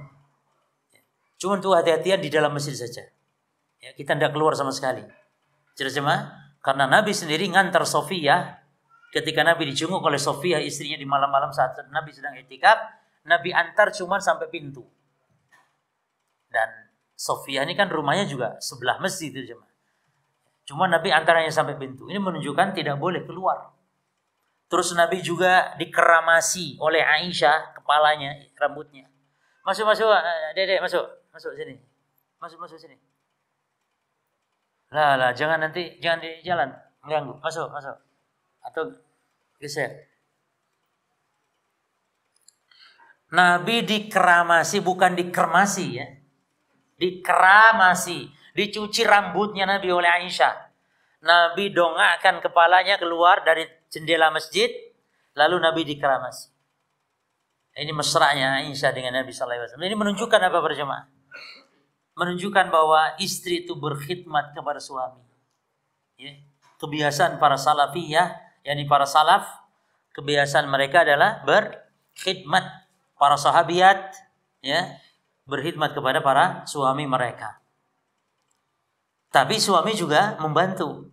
Cuma tuh hati-hatian di dalam masjid saja. Ya, kita tidak keluar sama sekali. Jelas jemaah? Karena Nabi sendiri ngantar Sofiyah ketika Nabi dijenguk oleh Sofiyah istrinya di malam-malam saat Nabi sedang i'tikaf, Nabi antar cuma sampai pintu. Dan Sofiyah ini kan rumahnya juga sebelah masjid itu jemaah. Cuma Nabi antaranya sampai pintu. Ini menunjukkan tidak boleh keluar. Terus Nabi juga dikeramasi oleh Aisyah kepalanya, rambutnya. Masuk, Dedek, masuk sini. Masuk sini. Lah, jangan di jalan, mengganggu. Masuk. Atau geser. Nabi dikeramasi, bukan dikermasi ya. Dikeramasi. Dicuci rambutnya Nabi oleh Aisyah. Nabi dongakkan kepalanya keluar dari jendela masjid. Lalu Nabi dikeramasi. Ini mesranya Aisyah dengan Nabi SAW. Ini menunjukkan apa berjemaah? Menunjukkan bahwa istri itu berkhidmat kepada suami. Ya. Kebiasaan para salafiyah, yakni para salaf, kebiasaan mereka adalah berkhidmat. Para sahabiat, ya, berkhidmat kepada para suami mereka. Tapi suami juga membantu.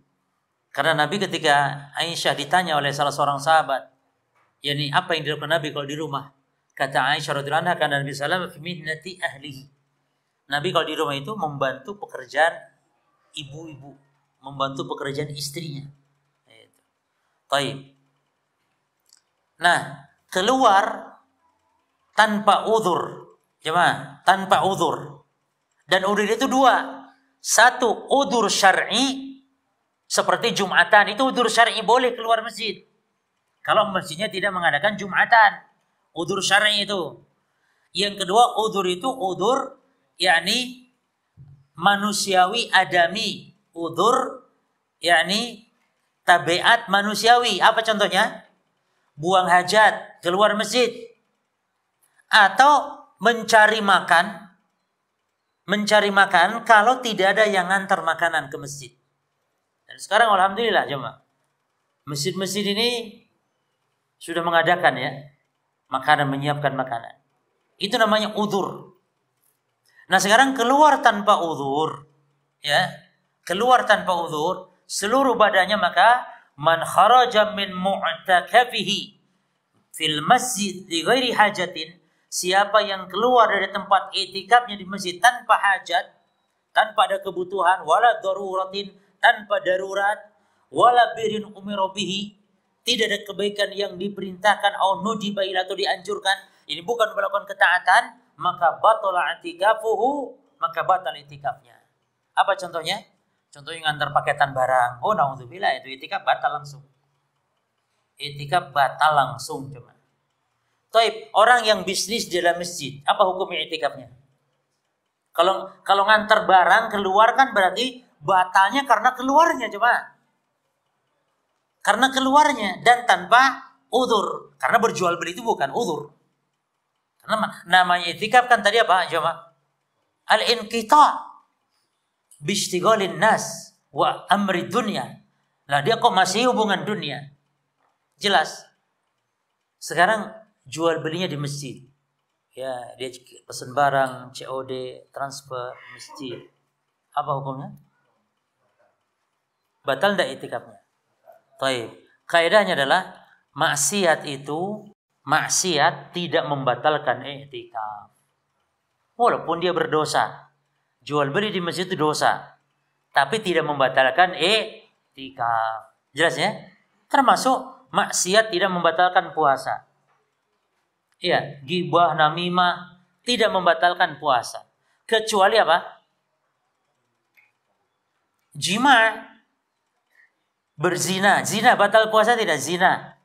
Karena Nabi ketika Aisyah ditanya oleh salah seorang sahabat, yakni apa yang dilakukan Nabi kalau di rumah? Kata Aisyah radhiyallahu anha, karena Nabi sallallahu alaihi wasallam fi mihnati ahlihi. Nabi kalau di rumah itu membantu pekerjaan ibu-ibu, membantu pekerjaan istrinya. Itu. Baik. Nah, keluar tanpa uzur. Jemaah, tanpa uzur. Dan uzur itu dua. Satu, uzur syar'i seperti Jumatan. Itu uzur syar'i, boleh keluar masjid. Kalau masjidnya tidak mengadakan Jumatan. Uzur syar'i itu. Yang kedua, uzur itu uzur yakni manusiawi adami. Uzur yakni tabiat manusiawi. Apa contohnya? Buang hajat, keluar masjid. Atau mencari makan kalau tidak ada yang ngantar makanan ke masjid. Dan sekarang alhamdulillah jemaah, masjid-masjid ini sudah mengadakan ya makanan, menyiapkan makanan. Itu namanya uzur. Nah sekarang keluar tanpa uzur, ya, keluar tanpa uzur, seluruh badannya, maka man kharaja min mu'takafihi fil masjid li ghairi hajatin, siapa yang keluar dari tempat i'tikafnya di masjid tanpa hajat, tanpa ada kebutuhan, wala daruratin, tanpa darurat, wala birin umira bihi, tidak ada kebaikan yang diperintahkan, au nudiba ila, atau dianjurkan, ini bukan melakukan ketaatan, maka batala i'tikafuhu, maka batal i'tikafnya. Apa contohnya? Contohnya ngantar paketan barang. Oh naudzubillah, itu i'tikaf batal langsung. I'tikaf batal langsung cuma. Taib, orang yang bisnis di dalam masjid, apa hukum i'tikafnya? Kalau ngantar barang keluar kan berarti batalnya karena keluarnya coba. Karena keluarnya dan tanpa udzur. Karena berjual beli itu bukan udzur. Karena namanya i'tikaf kan tadi apa coba? Al-inqita' bi ishtighalin nas wa amri dunya. Lah dia kok masih hubungan dunia? Jelas. Sekarang jual belinya di masjid. Ya, dia pesan barang, COD, transfer, masjid. Apa hukumnya? Batal enggak i'tikafnya? Baik. Kaidahnya adalah maksiat tidak membatalkan i'tikaf. Walaupun dia berdosa. Jual beli di masjid itu dosa. Tapi tidak membatalkan i'tikaf. Jelas ya? Termasuk maksiat tidak membatalkan puasa. Iya, gibah, namimah tidak membatalkan puasa. Kecuali apa? Jima, berzina. Zina batal puasa tidak? Zina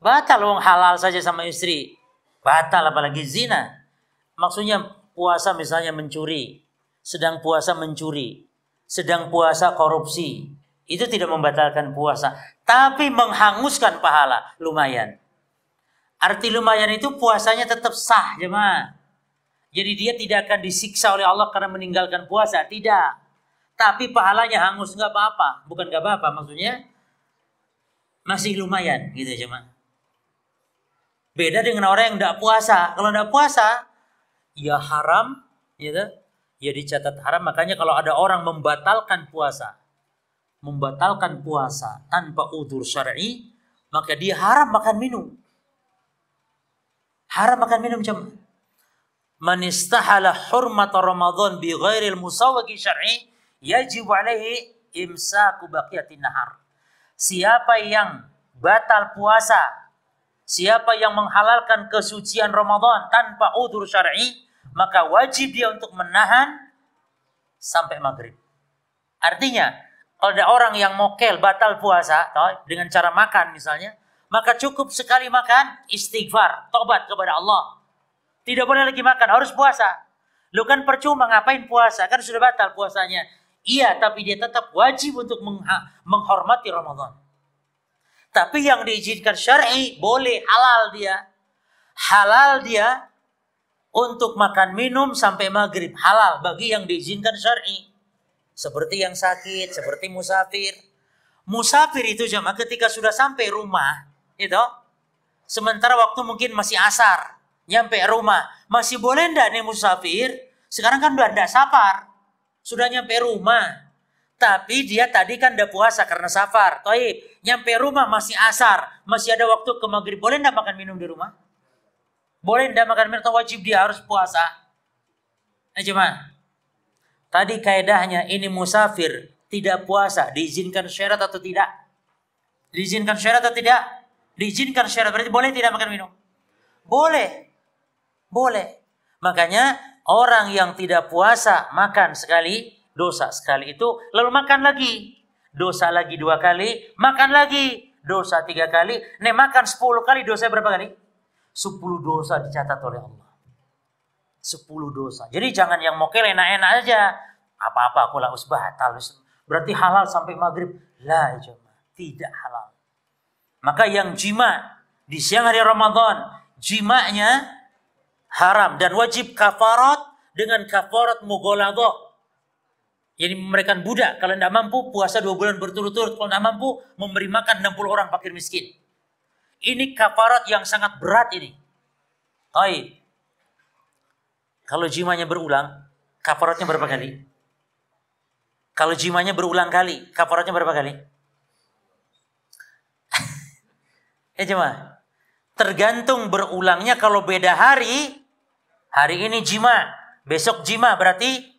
batal, wong halal saja sama istri. Batal apalagi zina. Maksudnya puasa misalnya mencuri, sedang puasa mencuri, sedang puasa korupsi. Itu tidak membatalkan puasa, tapi menghanguskan pahala, lumayan. Arti lumayan itu puasanya tetap sah, jemaah. Jadi dia tidak akan disiksa oleh Allah karena meninggalkan puasa, tidak. Tapi pahalanya hangus, nggak apa-apa. Bukan nggak apa-apa, maksudnya masih lumayan, gitu jemaah. Beda dengan orang yang tidak puasa. Kalau tidak puasa, ya haram, gitu. Ya dicatat haram. Makanya kalau ada orang membatalkan puasa tanpa udzur syar'i, maka dia haram makan minum. Haram makan minum jemaah. Man istahala hurmata Ramadan bi ghairil musawwaqi syar'i yajib alaihi imsaku baqiyatin nahar. Siapa yang batal puasa, siapa yang menghalalkan kesucian Ramadan tanpa udzur syar'i, maka wajib dia untuk menahan sampai maghrib. Artinya, kalau ada orang yang mokel batal puasa dengan cara makan misalnya, maka cukup sekali makan, istighfar, tobat kepada Allah. Tidak boleh lagi makan, harus puasa. Lu kan percuma ngapain puasa, kan sudah batal puasanya. Iya, tapi dia tetap wajib untuk menghormati Ramadan. Tapi yang diizinkan syar'i boleh, halal dia. Halal dia untuk makan minum sampai maghrib. Halal bagi yang diizinkan syar'i. Seperti yang sakit, seperti musafir. Musafir itu jemaah ketika sudah sampai rumah, itu sementara waktu mungkin masih asar, nyampe rumah, masih boleh ndak nih musafir? Sekarang kan udah ndak safar, sudah nyampe rumah. Tapi dia tadi kan udah puasa karena safar. Taib, nyampe rumah masih asar, masih ada waktu ke maghrib. Boleh ndak makan minum di rumah? Boleh ndak makan minum atau wajib dia harus puasa? Jemaah. Tadi kaidahnya ini musafir tidak puasa, diizinkan syarat atau tidak? Diizinkan syarat atau tidak? Diizinkan syarat, berarti boleh tidak makan minum? Boleh. Boleh. Makanya orang yang tidak puasa makan sekali, dosa sekali itu, lalu makan lagi. Dosa lagi 2 kali, makan lagi. Dosa 3 kali, makan 10 kali, dosa berapa kali? 10 dosa dicatat oleh Allah. 10 dosa. Jadi jangan yang mokel enak-enak aja. Apa-apa aku langsung batal. Berarti halal sampai maghrib. La, tidak halal. Maka yang jima di siang hari Ramadan, jimanya haram dan wajib kafarat dengan kafarat mughaladah. Jadi memberikan budak. Kalau tidak mampu puasa 2 bulan berturut-turut. Kalau tidak mampu memberi makan 60 orang fakir miskin. Ini kafarat yang sangat berat ini. Baik. Kalau jimanya berulang, kafaratnya berapa kali? Kalau jimanya berulang kali, kafaratnya berapa kali? Jemaah. Tergantung berulangnya. Kalau beda hari ini jima, besok jima, berarti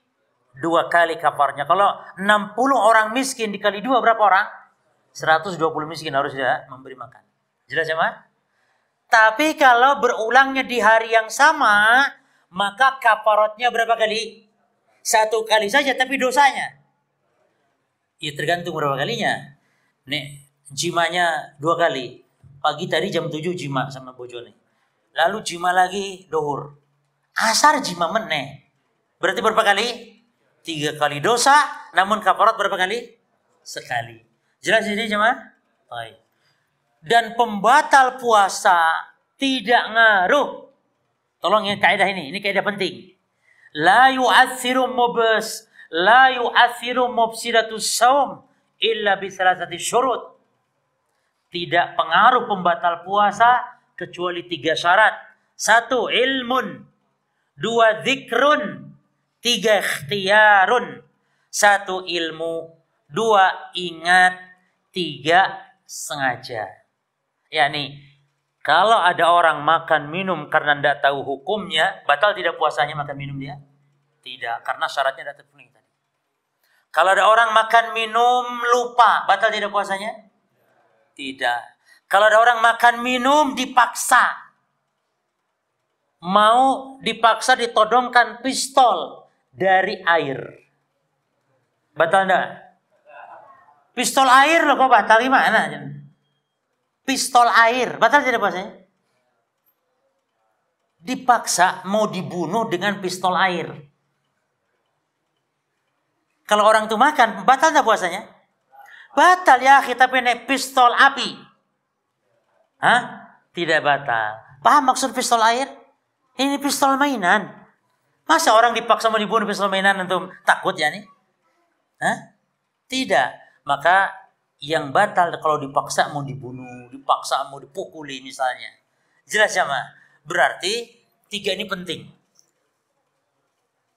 2 kali kafarnya. Kalau 60 orang miskin dikali 2 berapa orang? 120 miskin harus dia memberi makan. Jelas jemaah? Tapi kalau berulangnya di hari yang sama, maka kafaratnya berapa kali? 1 kali saja, tapi dosanya ya tergantung berapa kalinya. Nih, jimanya 2 kali. Pagi tadi jam 7 jima sama bojone. Lalu jima lagi dohur. Asar jima meneh. Berarti berapa kali? 3 kali dosa, namun kafarat berapa kali? Sekali. Jelas ini jemaah? Baik. Dan pembatal puasa tidak ngaruh. Tolong ya kaidah ini kaidah penting. La yu'athiru mufsidatus shaum illa bi thalathati syurut. Tidak pengaruh pembatal puasa kecuali 3 syarat. 1 ilmun, 2 dzikrun, 3 ikhtiyarun. 1 ilmu, 2 ingat, 3 sengaja. Yakni kalau ada orang makan minum karena tidak tahu hukumnya, batal tidak puasanya makan minum dia? Tidak, karena syaratnya tidak terpenuhi tadi. Kalau ada orang makan minum lupa, batal tidak puasanya? Tidak. Kalau ada orang makan minum dipaksa, mau dipaksa ditodongkan pistol dari air, batal enggak? Pistol air loh, kok batal gimana? Pistol air, batal tidak puasanya? Dipaksa mau dibunuh dengan pistol air. Kalau orang itu makan, batal tidak puasanya? Batal ya, kita punya pistol api. Hah? Tidak batal. Paham maksud pistol air? Ini pistol mainan. Masa orang dipaksa mau dibunuh pistol mainan untuk takut ya nih? Hah? Tidak. Maka yang batal kalau dipaksa mau dibunuh, dipaksa mau dipukuli misalnya. Jelas jamaah. Berarti 3 ini penting.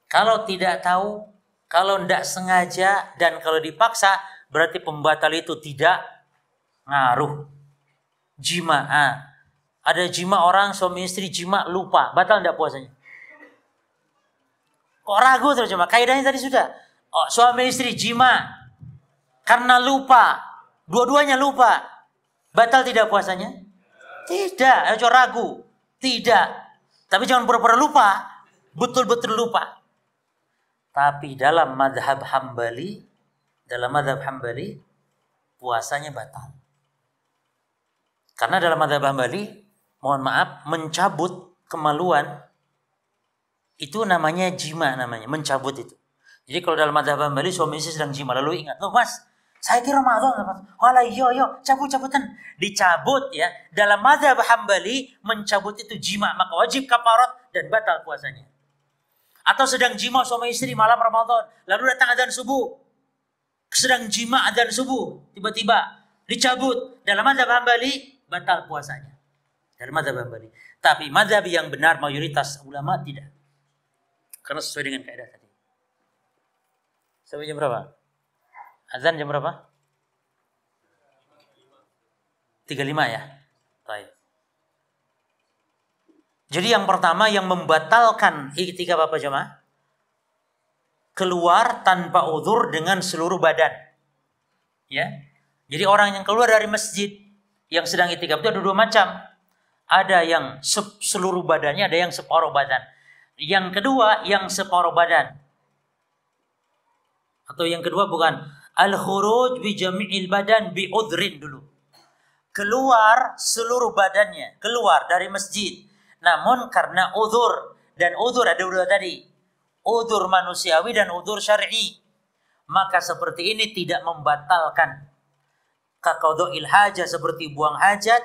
Kalau tidak tahu, kalau tidak sengaja, dan kalau dipaksa, berarti pembatal itu tidak ngaruh. Jima. Ada jima orang suami istri jima lupa. Batal tidak puasanya? Kok ragu terus jemaah? Kaidahnya tadi sudah. Oh, suami istri jima karena lupa. Dua-duanya lupa. Batal tidak puasanya? Tidak. Ayo ragu. Tidak. Tapi jangan pura-pura lupa. Betul-betul lupa. Tapi dalam madhab Hambali, puasanya batal. Karena dalam madhab Hambali, mohon maaf, mencabut kemaluan itu namanya jima, mencabut itu. Jadi kalau dalam madhab Hambali suami istri sedang jima, lalu ingat, loh mas, saya kira Ramadan, mas. Walah, yo, cabut-cabutan, dicabut ya. Dalam madhab Hambali mencabut itu jima, maka wajib kafarat dan batal puasanya. Atau sedang jima suami istri malam Ramadan, lalu datang adzan subuh, sedang jima adzan subuh, tiba-tiba dicabut. Dalam madhab Hambali batal puasanya. Dalam madhab Hambali. Tapi madhab yang benar mayoritas ulama tidak. Karena sesuai dengan kaidah tadi. Sampai jam berapa? Azan jam berapa? 35 ya? Baik. Jadi yang pertama yang membatalkan iktikaf apa jemaah? Keluar tanpa uzur dengan seluruh badan. Ya. Jadi orang yang keluar dari masjid yang sedang iktikaf itu ada 2 macam. Ada yang seluruh badannya, ada yang separuh badan. Yang kedua yang separuh badan. Atau yang kedua bukan al-khuruj bi jami'il badan bi udhrin dulu. Keluar seluruh badannya, keluar dari masjid. Namun karena uzur, dan uzur ada 2 tadi. Uzur manusiawi dan uzur syar'i. Maka seperti ini tidak membatalkan. Kaqadha'il hajah seperti buang hajat,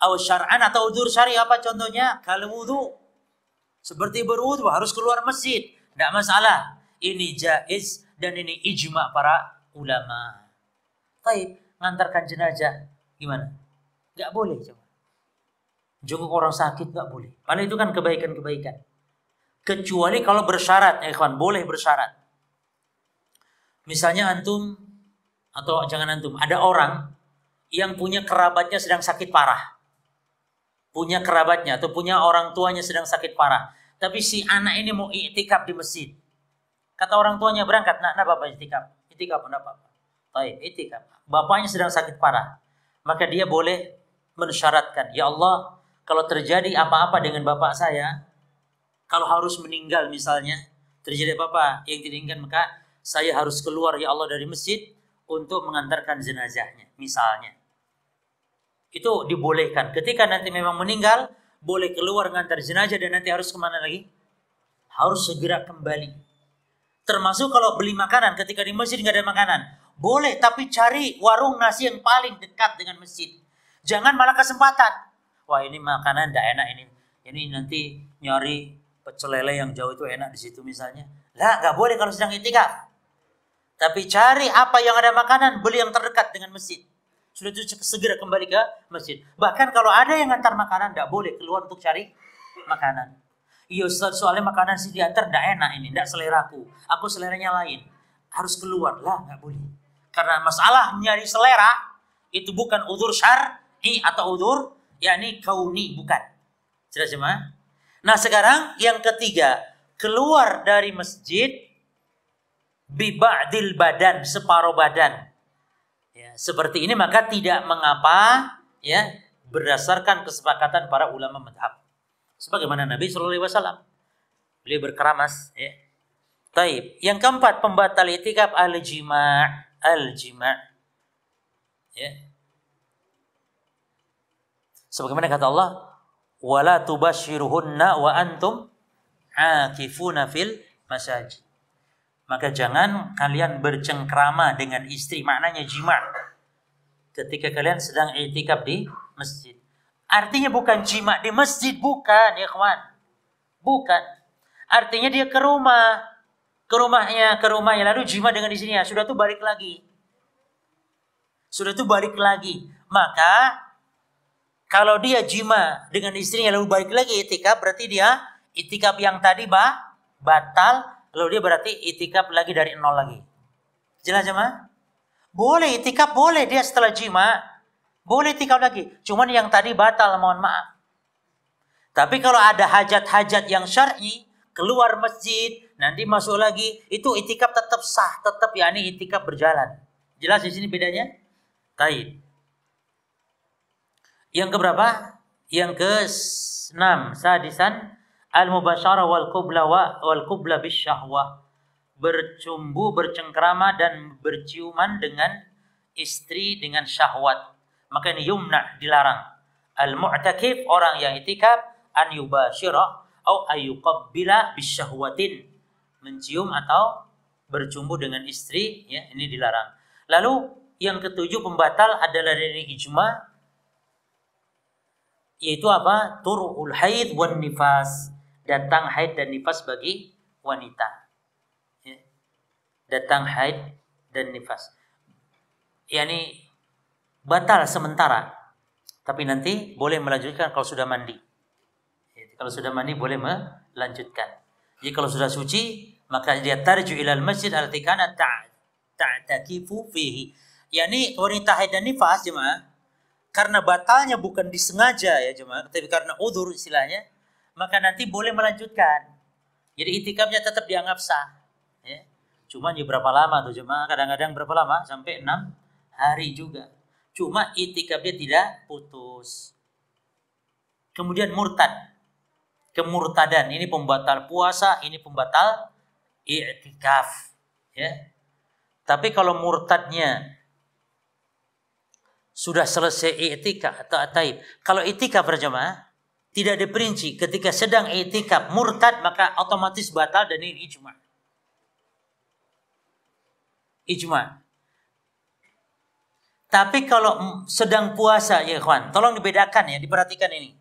au syar'an atau uzur syar'i apa contohnya? Kalau wudu. Seperti berwudu harus keluar masjid, tidak masalah. Ini jaiz dan ini ijma para ulama. Baik, ngantarkan jenazah gimana? Enggak boleh coba. Jenguk orang sakit enggak boleh. Karena itu kan kebaikan-kebaikan. Kecuali kalau bersyarat, ya ikhwan, boleh bersyarat. Misalnya antum atau jangan antum, ada orang yang punya kerabatnya sedang sakit parah. Punya kerabatnya atau punya orang tuanya sedang sakit parah. Tapi si anak ini mau iktikaf di masjid. Kata orang tuanya berangkat, nak apa iktikaf? Iktikaf enggak apa-apa. Baik, iktikaf. Bapaknya sedang sakit parah. Maka dia boleh mensyaratkan, ya Allah, kalau terjadi apa-apa dengan bapak saya, kalau harus meninggal misalnya, terjadi apa-apa yang diinginkan, maka saya harus keluar ya Allah dari masjid untuk mengantarkan jenazahnya, misalnya. Itu dibolehkan. Ketika nanti memang meninggal, boleh keluar mengantar jenazah dan nanti harus kemana lagi? Harus segera kembali. Termasuk kalau beli makanan, ketika di masjid nggak ada makanan, boleh, tapi cari warung nasi yang paling dekat dengan masjid. Jangan malah kesempatan. Wah ini makanan tidak enak ini. Ini nanti nyari pecel lele yang jauh itu enak di situ misalnya. Lah nggak boleh kalau sedang iktikaf. Tapi cari apa yang ada makanan, beli yang terdekat dengan masjid. Sudah itu segera kembali ke masjid. Bahkan kalau ada yang ngantar makanan, tidak boleh keluar untuk cari makanan. Iya Ustaz, soalnya makanan sih diantar tidak enak ini, tidak seleraku. Aku seleranya lain. Harus keluar. Lah nggak boleh. Karena masalah nyari selera itu bukan udzur syar'i atau udzur yakni kauni, bukan. Jelas jemaah? Nah sekarang yang ketiga, keluar dari masjid bi ba'dil badan, separuh badan. Ya, seperti ini maka tidak mengapa ya berdasarkan kesepakatan para ulama madhab. Sebagaimana Nabi sallallahu alaihi wasallam beliau berkeramas ya. Taib. Yang keempat pembatal i'tikaf al-jima'. Ya. Sebagaimana kata Allah, wala tubashiruhunna wa antum akifuna fil masajid. Maka jangan kalian bercengkrama dengan istri, maknanya jima' ketika kalian sedang i'tikaf di masjid. Artinya bukan jima' di masjid, bukan ya kawan. Bukan. Artinya dia ke rumahnya lalu jima' dengan istrinya, sudah tuh balik lagi. Maka Kalau dia jima dengan istrinya lalu balik lagi itikaf, berarti dia itikaf yang tadi batal, lalu dia berarti itikaf lagi dari nol lagi. Jelas jemaah? Boleh itikaf, boleh dia setelah jima, boleh itikaf lagi. Cuman yang tadi batal, mohon maaf. Tapi kalau ada hajat-hajat yang syar'i, keluar masjid, nanti masuk lagi, itu itikaf tetap sah, tetap yakni itikaf berjalan. Jelas di sini bedanya? Baik. Yang keberapa? Yang ke-6, sadisan al-mubasyarah wal qubla bisyahwah. Bercumbu, bercengkrama dan berciuman dengan istri dengan syahwat. Maka ini yumna, dilarang. Al-mu'takif, orang yang itikaf, an yubasyirah atau ayyuqabbila bisyahwatin. Mencium atau bercumbu dengan istri, ya, ini dilarang. Lalu yang ketujuh pembatal adalah dari ijma', yaitu apa? Turul haid wan nifas, datang haid dan nifas bagi wanita. Ya. Datang haid dan nifas. Yani batal sementara, tapi nanti boleh melanjutkan kalau sudah mandi. Ya, kalau sudah mandi boleh melanjutkan. Jadi kalau sudah suci, maka dia tarju ilal masjid allati kana ta'takifu fihi. Yani wanita haid dan nifas, jemaah, karena batalnya bukan disengaja ya jemaah, tapi karena udzur istilahnya, maka nanti boleh melanjutkan. Jadi itikafnya tetap dianggap sah. Ya. Cuma ya berapa lama tuh jemaah? Kadang-kadang berapa lama? Sampai 6 hari juga. Cuma itikafnya tidak putus. Kemudian murtad. Kemurtadan, ini pembatal puasa, ini pembatal i'tikaf. Ya. Tapi kalau murtadnya sudah selesai i'tikaf atau taib. Kalau i'tikaf berjamaah tidak diperinci, ketika sedang i'tikaf murtad maka otomatis batal, dan ini ijma'. Ijma'. Tapi kalau sedang puasa ya ikhwan, tolong dibedakan ya, diperhatikan ini.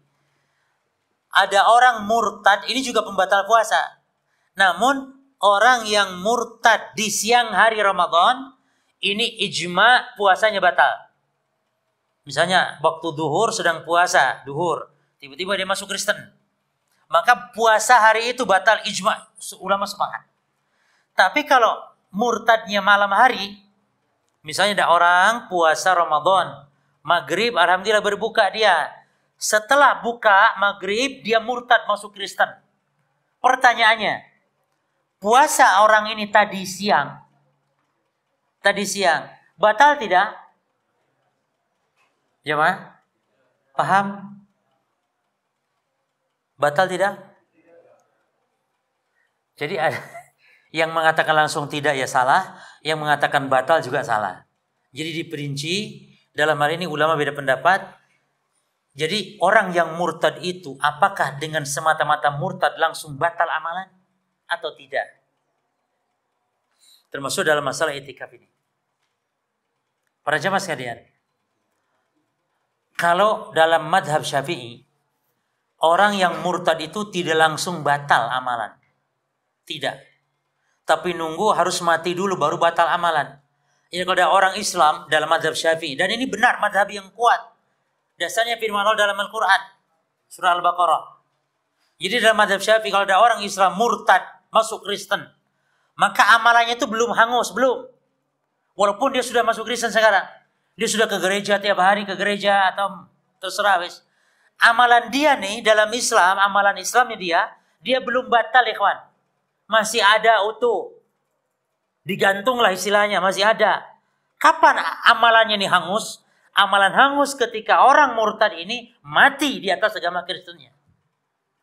Ada orang murtad, ini juga pembatal puasa. Namun orang yang murtad di siang hari Ramadan, ini ijma' puasanya batal. Misalnya waktu duhur sedang puasa, duhur, tiba-tiba dia masuk Kristen. Maka puasa hari itu batal, ijma' ulama sepakat. Tapi kalau murtadnya malam hari, misalnya ada orang puasa Ramadan, maghrib alhamdulillah berbuka dia. Setelah buka maghrib dia murtad masuk Kristen. Pertanyaannya, puasa orang ini tadi siang batal tidak? Jemaah, paham? Batal tidak? Jadi ada yang mengatakan langsung tidak ya salah, yang mengatakan batal juga salah. Jadi diperinci, dalam hal ini ulama beda pendapat. Jadi orang yang murtad itu apakah dengan semata-mata murtad langsung batal amalan atau tidak? Termasuk dalam masalah i'tikaf ini. Para jemaah sekalian, kalau dalam madhab Syafi'i, orang yang murtad itu tidak langsung batal amalan. Tidak. Tapi nunggu harus mati dulu baru batal amalan. Ini kalau ada orang Islam dalam madhab Syafi'i, dan ini benar madhab yang kuat. Dasarnya firman Allah dalam Al-Quran, surah Al-Baqarah. Jadi dalam madhab Syafi'i, kalau ada orang Islam murtad, masuk Kristen, maka amalannya itu belum hangus, belum. Walaupun dia sudah masuk Kristen sekarang. Dia sudah ke gereja tiap hari, ke gereja atau terserah wis. Amalan dia nih dalam Islam, amalan Islamnya dia belum batal ikhwan. Masih ada utuh. Digantunglah istilahnya, masih ada. Kapan amalannya nih hangus? Amalan hangus ketika orang murtad ini mati di atas agama Kristennya.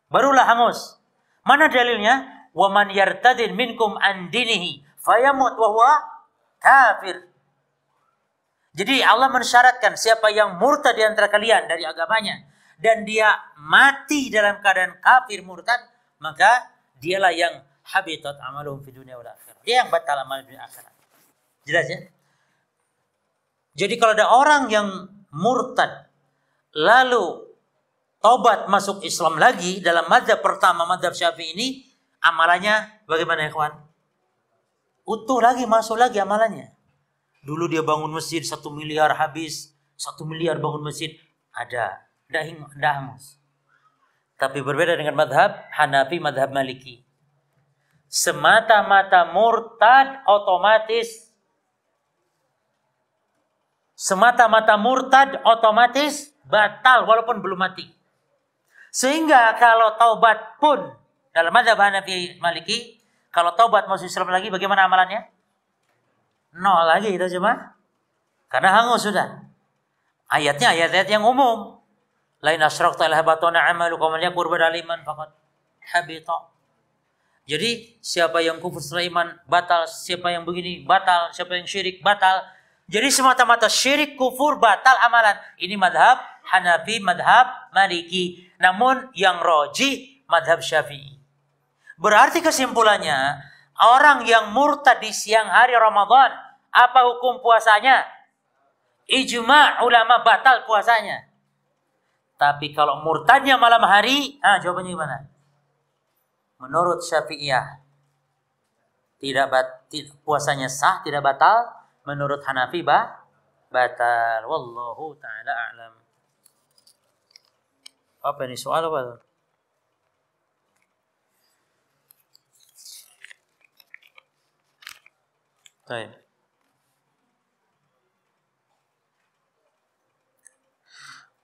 Barulah hangus. Mana dalilnya? Wa man yartadin minkum an dinihi fayamut wa huwa kafir. Jadi Allah mensyaratkan siapa yang murtad di antara kalian dari agamanya dan dia mati dalam keadaan kafir murtad, maka dialah yang habitat amaluhum fid dunya wal akhirah. Dia yang batal amal dunia akhirat. Jelas ya? Jadi kalau ada orang yang murtad lalu tobat masuk Islam lagi dalam mazhab pertama, mazhab Syafi'i ini, amalannya bagaimana ya kawan? Utuh lagi, masuk lagi amalannya. Dulu dia bangun masjid 1 miliar habis, 1 miliar bangun masjid. Ada. Tidak hangus. Tapi berbeda dengan madhab Hanafi, madhab Maliki. Semata-mata murtad otomatis batal walaupun belum mati. Sehingga kalau taubat pun dalam madhab Hanafi Maliki, kalau taubat masuk Islam lagi bagaimana amalannya? Nol lagi itu cuma karena hangus sudah. Ayatnya ayat-ayat yang umum. Lain asyrakta la habatana amalu wa man yakfur ba'da iman faqad habita. Jadi siapa yang kufur setelah iman batal, siapa yang begini batal, siapa yang syirik batal. Jadi semata-mata syirik, kufur, batal amalan. Ini madhab Hanafi, madhab Maliki. Namun yang rajih madhab Syafi'i. Berarti kesimpulannya, orang yang murtad di siang hari Ramadan, apa hukum puasanya? Ijma' ulama batal puasanya. Tapi kalau murtadnya malam hari, jawabannya gimana? Menurut Syafi'iyah, puasanya sah, tidak batal. Menurut Hanafi batal. Wallahu ta'ala a'lam. Apa ini soal apa? Baik.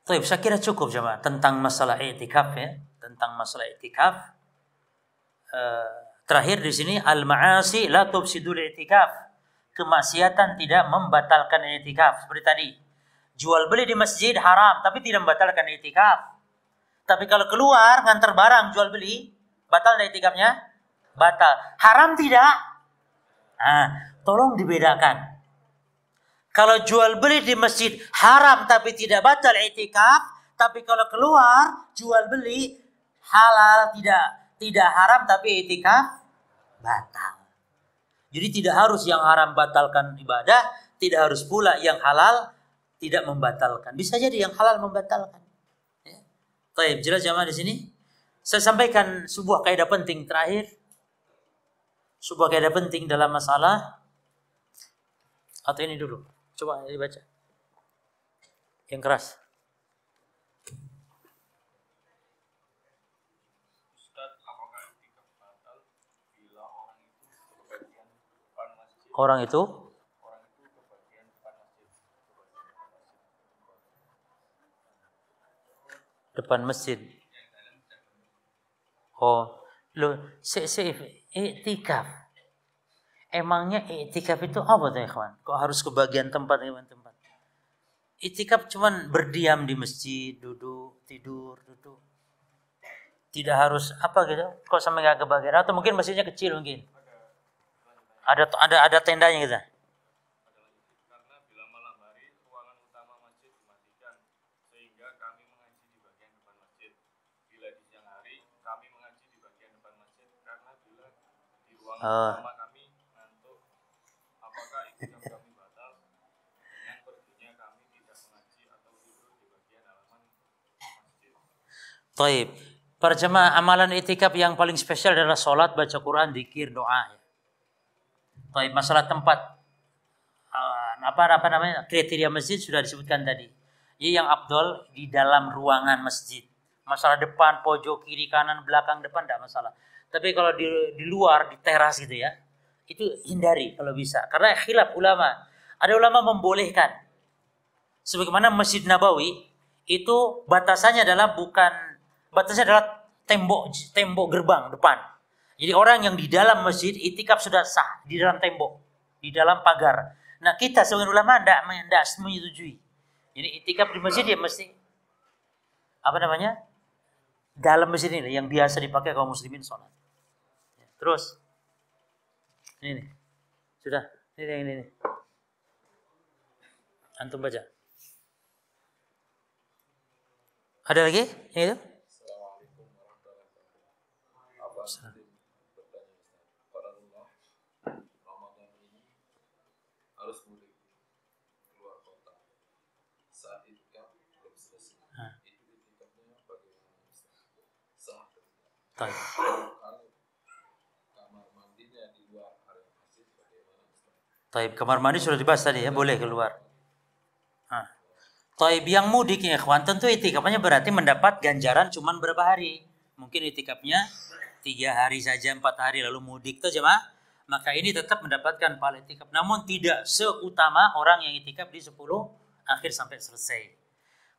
Baik, saya kira cukup jemaah tentang masalah i'tikaf ya, tentang masalah i'tikaf. Terakhir di sini al-ma'asi la tufsidul i'tikaf. Kemaksiatan tidak membatalkan i'tikaf. Seperti tadi, jual beli di masjid haram tapi tidak membatalkan i'tikaf. Tapi kalau keluar ngantar barang jual beli, batal i'tikafnya? Batal. Haram tidak? Tolong dibedakan. Kalau jual beli di masjid haram tapi tidak batal i'tikaf, tapi kalau keluar jual beli halal, tidak haram tapi i'tikaf batal. Jadi tidak harus yang haram batalkan ibadah, tidak harus pula yang halal tidak membatalkan. Bisa jadi yang halal membatalkan. Ya. Baik, jelas jamaah di sini. Saya sampaikan sebuah kaidah penting terakhir. Sebuah kaidah penting dalam masalah, atau ini dulu. Coba dibaca. Yang keras. Orang itu depan masjid. Oh, loh, i'tikaf. Emangnya i'tikaf itu apa tuh, ikhwan? Kok harus ke bagian tempat? I'tikaf cuman berdiam di masjid, duduk, tidur, duduk. Tidak harus apa gitu. Kok sampai enggak ke bagian? Atau mungkin masjidnya kecil mungkin. Ada tendanya gitu. Karena bila malam hari ruangan utama masjid dimatikan sehingga kami mengaji di bagian depan masjid. Bila di siang hari kami mengaji di bagian depan masjid karena bila di ruangan utama kami ngantuk, apakah i'tikaf kami batal dengan perginya kami tidak mengaji atau tidur di bagian halaman masjid? Taib. Para jemaah, amalan i'tikaf yang paling spesial adalah sholat, baca Quran, zikir, doa. Baik, masalah tempat apa namanya kriteria masjid sudah disebutkan tadi. Jadi yang afdol di dalam ruangan masjid. Masalah depan, pojok, kiri, kanan, belakang, depan tidak masalah. Tapi kalau di luar, di teras gitu ya, itu hindari kalau bisa. Karena khilaf ulama. Ada ulama membolehkan. Sebagaimana Masjid Nabawi itu batasannya adalah tembok gerbang depan. Jadi orang yang di dalam masjid i'tikaf sudah sah di dalam tembok, di dalam pagar. Nah kita sebagai ulama tidak menyetujui. Jadi i'tikaf di masjid ya mesti dalam masjid ini yang biasa dipakai kaum muslimin sholat. Terus ini sudah ini. Antum baca. Ada lagi? Ini itu? Assalamualaikum warahmatullahi wabarakatuh. Ramadan ini harus mudik keluar kota. Saat i'tikaf belum selesai. Itu i'tikafnya bagaimana? Sah atau tidak? Kalau kamar mandinya di luar area masjid bagaimana? Taib, kamar mandi sudah dibahas tadi ya, boleh keluar. Taib yang mudik ya ikhwan, tentu itikafnya berarti mendapat ganjaran cuman berapa hari. Mungkin itikafnya 3 hari saja, 4 hari lalu mudik tuh jemaah. Maka ini tetap mendapatkan pahala itikaf. Namun tidak seutama orang yang itikaf di 10 akhir sampai selesai.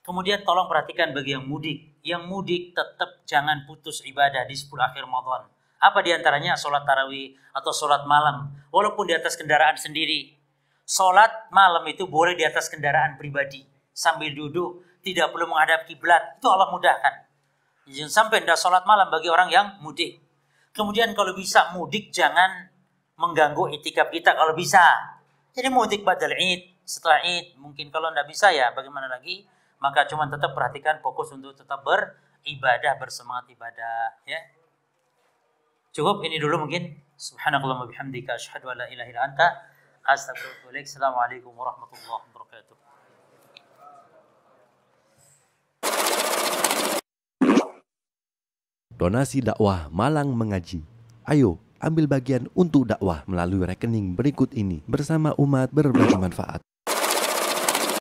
Kemudian tolong perhatikan bagi yang mudik. Yang mudik tetap jangan putus ibadah di 10 akhir Ramadan. Apa diantaranya? Sholat tarawih atau sholat malam. Walaupun di atas kendaraan sendiri. Sholat malam itu boleh di atas kendaraan pribadi. Sambil duduk, tidak perlu menghadap kiblat. Itu Allah mudahkan. Jangan sampai tidak sholat malam bagi orang yang mudik. Kemudian kalau bisa mudik jangan mengganggu itikaf kita kalau bisa. Jadi mudik badal Id, setelah Id. Mungkin kalau tidak bisa ya bagaimana lagi. Maka cuma tetap perhatikan fokus untuk tetap beribadah, bersemangat ibadah. Ya. Cukup ini dulu mungkin. Subhanakallahumma bihamdika asyhadu an la ilaha illa anta astaghfiruka wa atubu ilaik. Assalamualaikum warahmatullahi wabarakatuh. Donasi dakwah Malang Mengaji. Ayo, ambil bagian untuk dakwah melalui rekening berikut ini bersama umat berbagi manfaat.